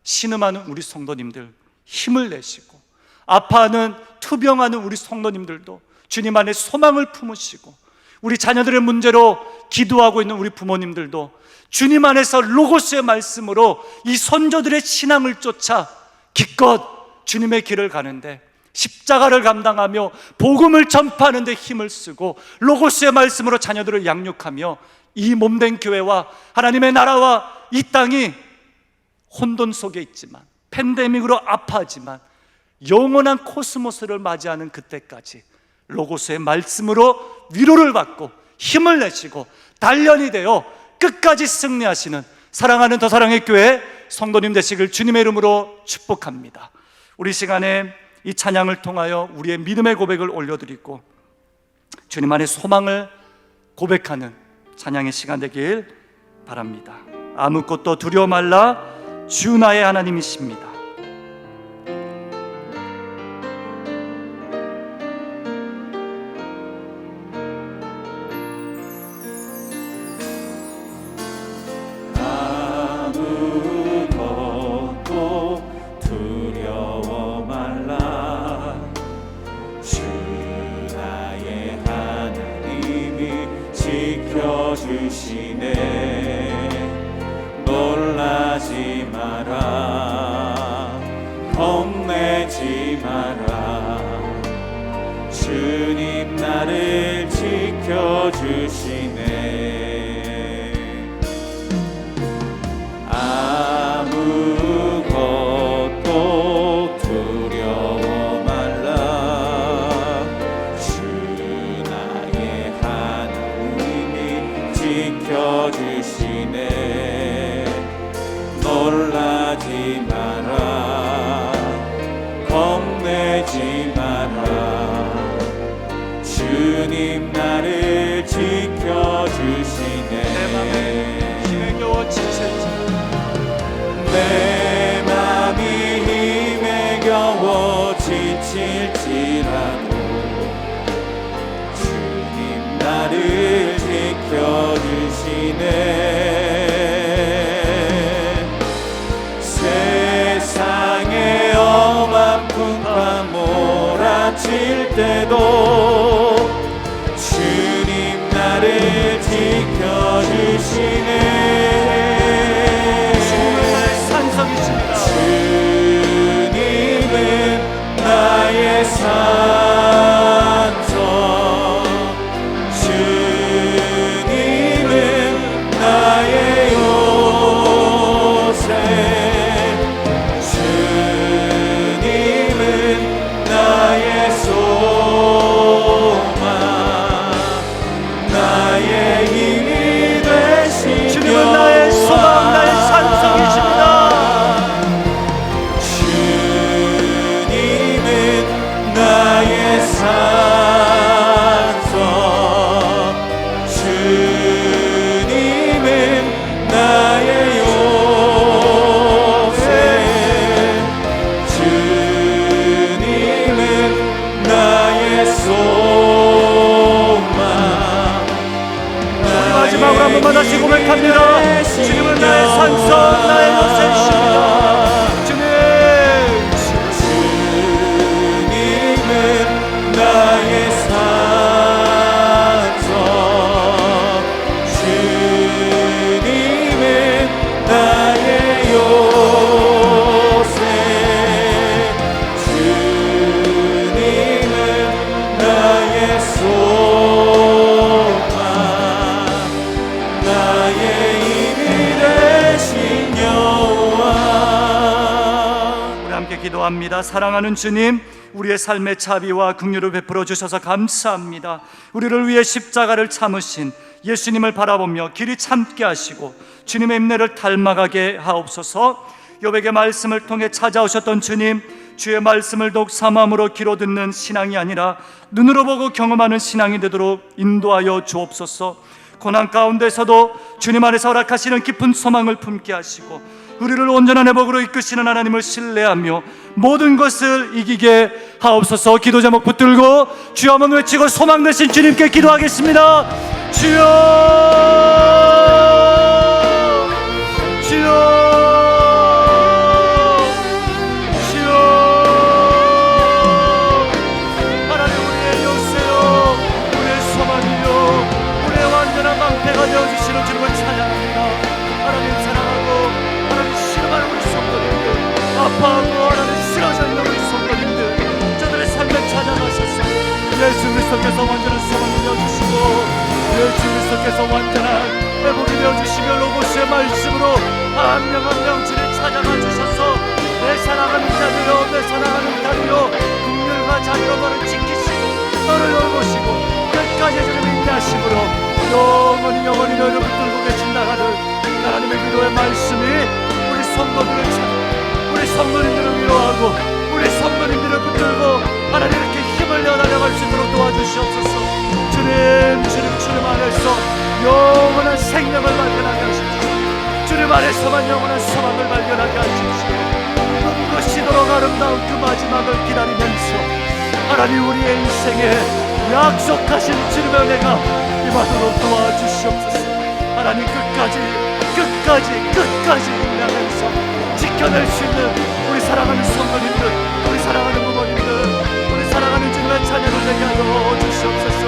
신음하는 우리 성도님들, 힘을 내시고, 아파하는 투병하는 우리 성도님들도 주님 안에 소망을 품으시고, 우리 자녀들의 문제로 기도하고 있는 우리 부모님들도 주님 안에서 로고스의 말씀으로 이 선조들의 신앙을 쫓아 기껏 주님의 길을 가는데, 십자가를 감당하며 복음을 전파하는 데 힘을 쓰고 로고스의 말씀으로 자녀들을 양육하며, 이 몸된 교회와 하나님의 나라와 이 땅이 혼돈 속에 있지만, 팬데믹으로 아파하지만 영원한 코스모스를 맞이하는 그때까지 로고스의 말씀으로 위로를 받고 힘을 내시고 단련이 되어 끝까지 승리하시는 사랑하는 더 사랑의 교회 성도님 되시길 주님의 이름으로 축복합니다. 우리 시간에 이 찬양을 통하여 우리의 믿음의 고백을 올려드리고 주님 안에 소망을 고백하는 찬양의 시간 되길 바랍니다. 아무것도 두려워 말라, 주 나의 하나님이십니다. 아무것도 두려워 말라, 주 나의 하나님이 지켜주시네. 놀라지 마라, 겁내지 마라, 주님 나를 지켜주시네. 아무것도 두려워 말라, 주 나의 하나님이 지켜주시네. 놀라지 마라, 겁내지 마라, 주님 나를 지켜주시네. 내 맘에 힘에 겨워 지칠지, 내 맘이 힘에 겨워 지칠지라도 주님 나를 지켜주시네. 세상에 엄한 풍파 몰아칠 때도 주님 나를 지켜주시네. 주님은 나의 산성, 주님은 나의 요새, 주님은 나의 소망, 나의 힘이 되신 주님은 나의 소망, 나의 산성이십니다. 나의 산성, 주님은 나의 요새, 주님은 나의 소망. 마지막으로 한 번만 다시 고백합니다. 주님은 나의 산성, 나의 요새이십니다. 나의 산성, 주님은 나의 요새, 주님은 나의 소망, 나의 힘이 되신 여호와. 우리 함께 기도합니다. 사랑하는 주님, 우리의 삶의 자비와 긍휼을 베풀어 주셔서 감사합니다. 우리를 위해 십자가를 참으신 예수님을 바라보며 길이 참게 하시고 주님의 인내를 닮아가게 하옵소서. 욥에게 말씀을 통해 찾아오셨던 주님, 주의 말씀을 독 삼함으로 귀로 듣는 신앙이 아니라 눈으로 보고 경험하는 신앙이 되도록 인도하여 주옵소서. 고난 가운데서도 주님 안에서 허락하시는 깊은 소망을 품게 하시고 우리를 온전한 회복으로 이끄시는 하나님을 신뢰하며 모든 것을 이기게 하옵소서. 기도 제목 붙들고 주여 한번 외치고 소망 되신 주님께 기도하겠습니다. 주여, 주여, 주여. 이끄시는 주님을 찬양합니다. 하나님 사랑하고 하나님 싫어하는 우리 성도님들, 아파하고 하나님 쓰러져 있는 우리 성도님들, 저들의 삶을 찾아가셔서 예수 그리스도께서 완전한 소망을 내어주시고 예수 그리스도께서 완전한 회복이 되어주시며 로고스의 말씀으로 한 명 한 명 주를 찾아가 주셔서 내 사랑하는 자들여 내 사랑하는 자들여 국률과 자비로 너를 지키시고 너를 돌보시고 끝까지 주님 인내하심으로 영원히 너를 붙들고 계신 나라를 하나님의 위로의 말씀이 우리 성도들을 찾아 우리 성도님들을 위로하고 우리 성도님들을 붙들고 하나님 이렇게 힘을 내어 나아갈 수 있도록 도와주시옵소서. 주님 안에서 영원한 생명을 발견하게 하십시오. 주님 안에서만 영원한 소망을 발견하게 하십시오. 눈부시도록 아름다운 그 마지막을 기다리면서 하나님 우리의 인생에 약속하신 주님의 은혜가 임하도록 도와주시옵소서. 하나님 끝까지 인내하면서 지켜낼 수 있는 우리 사랑하는 성도님들, 우리 사랑하는 부모님들, 우리 사랑하는 주님의 자녀를 되게 하여 주시옵소서.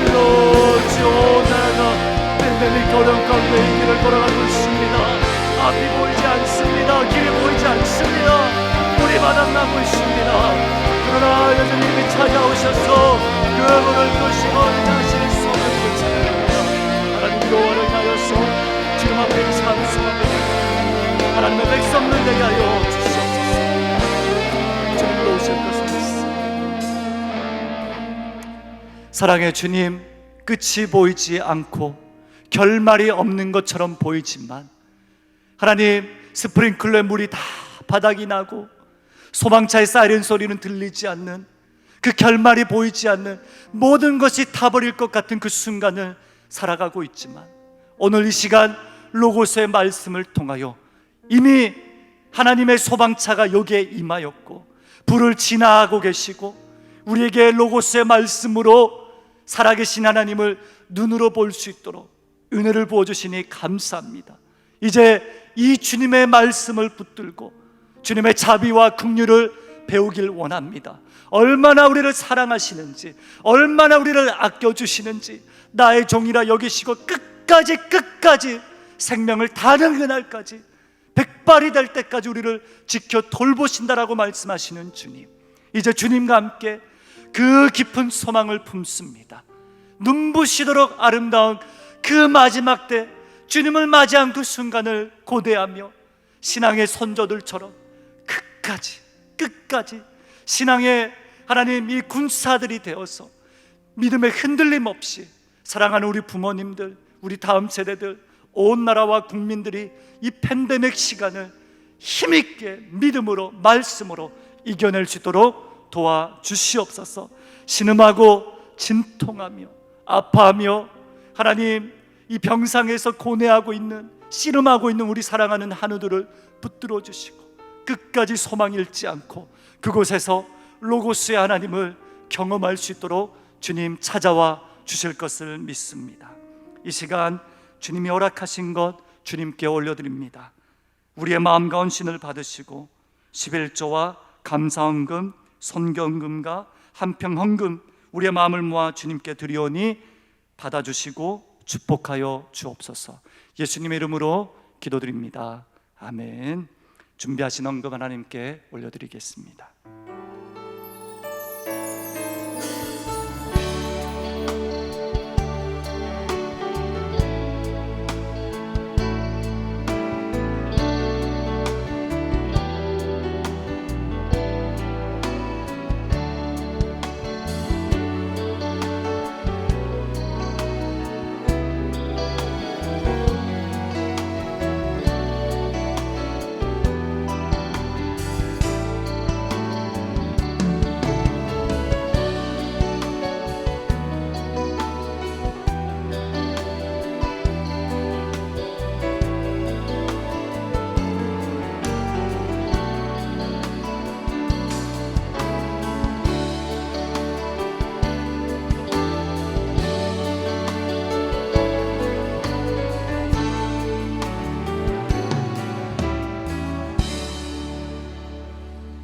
주여 나가 pandemic 어려움 가운데 이 길을 걸어가고 있습니다. 앞이 보이지 않습니다. 길이 보이지 않습니다. 물이 바닥나고 있습니다. 그러나 여전히 이미 찾아오셔서 그 문을 끄시고 인하시는 성령을 찬양합니다. 하나님 여호와를 인하여서 지금 앞에 인사하는 수많은 하나님의 백성들 되게 하여 주시옵소서. 주님으로 오실 것을 믿습니다. 사랑의 주님, 끝이 보이지 않고 결말이 없는 것처럼 보이지만 하나님 스프링클러의 물이 다 바닥이 나고 소방차의 사이렌 소리는 들리지 않는 그 결말이 보이지 않는 모든 것이 타버릴 것 같은 그 순간을 살아가고 있지만 오늘 이 시간 로고스의 말씀을 통하여 이미 하나님의 소방차가 여기에 임하였고 불을 진화하고 계시고 우리에게 로고스의 말씀으로 살아계신 하나님을 눈으로 볼 수 있도록 은혜를 부어주시니 감사합니다. 이제 이 주님의 말씀을 붙들고 주님의 자비와 긍휼을 배우길 원합니다. 얼마나 우리를 사랑하시는지, 얼마나 우리를 아껴주시는지 나의 종이라 여기시고 끝까지 생명을 다하는 그날까지 백발이 될 때까지 우리를 지켜 돌보신다라고 말씀하시는 주님, 이제 주님과 함께 그 깊은 소망을 품습니다. 눈부시도록 아름다운 그 마지막 때 주님을 맞이한 그 순간을 고대하며 신앙의 선조들처럼 끝까지 신앙의 하나님 이 군사들이 되어서 믿음의 흔들림 없이 사랑하는 우리 부모님들, 우리 다음 세대들, 온 나라와 국민들이 이 팬데믹 시간을 힘있게 믿음으로 말씀으로 이겨낼 수 있도록 도와주시옵소서. 신음하고 진통하며 아파하며 하나님 이 병상에서 고뇌하고 있는 씨름하고 있는 우리 사랑하는 한우들을 붙들어 주시고 끝까지 소망 잃지 않고 그곳에서 로고스의 하나님을 경험할 수 있도록 주님 찾아와 주실 것을 믿습니다. 이 시간 주님이 허락하신 것 주님께 올려드립니다. 우리의 마음과 헌신을 받으시고 11조와 감사헌금, 선경금과 한평헌금 우리의 마음을 모아 주님께 드리오니 받아주시고 축복하여 주옵소서. 예수님의 이름으로 기도드립니다. 아멘. 준비하신 헌금 하나님께 올려드리겠습니다.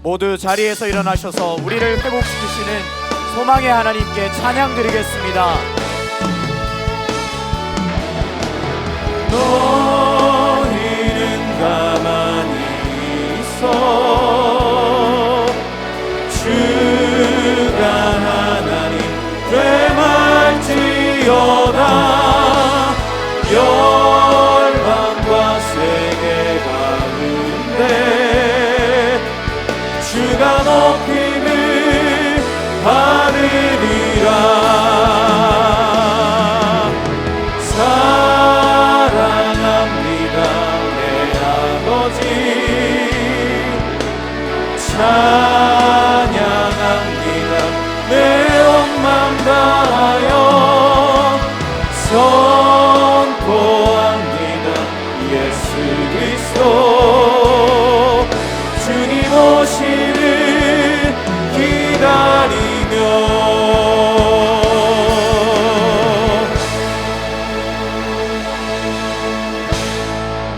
모두 자리에서 일어나셔서 우리를 회복시키시는 소망의 하나님께 찬양 드리겠습니다. 너희는 가만히 있어 주가 하나님 되말지어다. 열방과 세계 가운데 주가 높임을 받으리라. 사랑합니다 내 아버지, 찬양합니다 내 온 맘 다하여 선포합니다 예수 그리스도 주님 오시를 기다리며.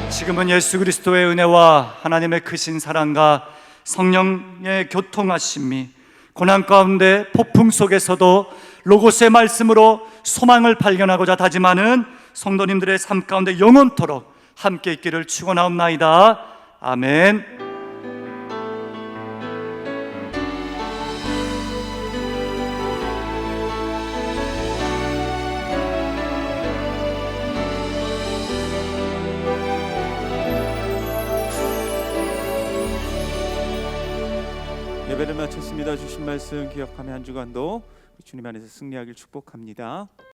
지금은 예수 그리스도의 은혜와 하나님의 크신 사랑과 성령의 교통하심이 고난 가운데 폭풍 속에서도 로고스의 말씀으로 소망을 발견하고자 다짐하는 성도님들의 삶 가운데 영원토록 함께 있기를 축원하옵나이다. 아멘. 예배를 마쳤습니다. 주신 말씀 기억하며 한 주간도 주님 안에서 승리하길 축복합니다.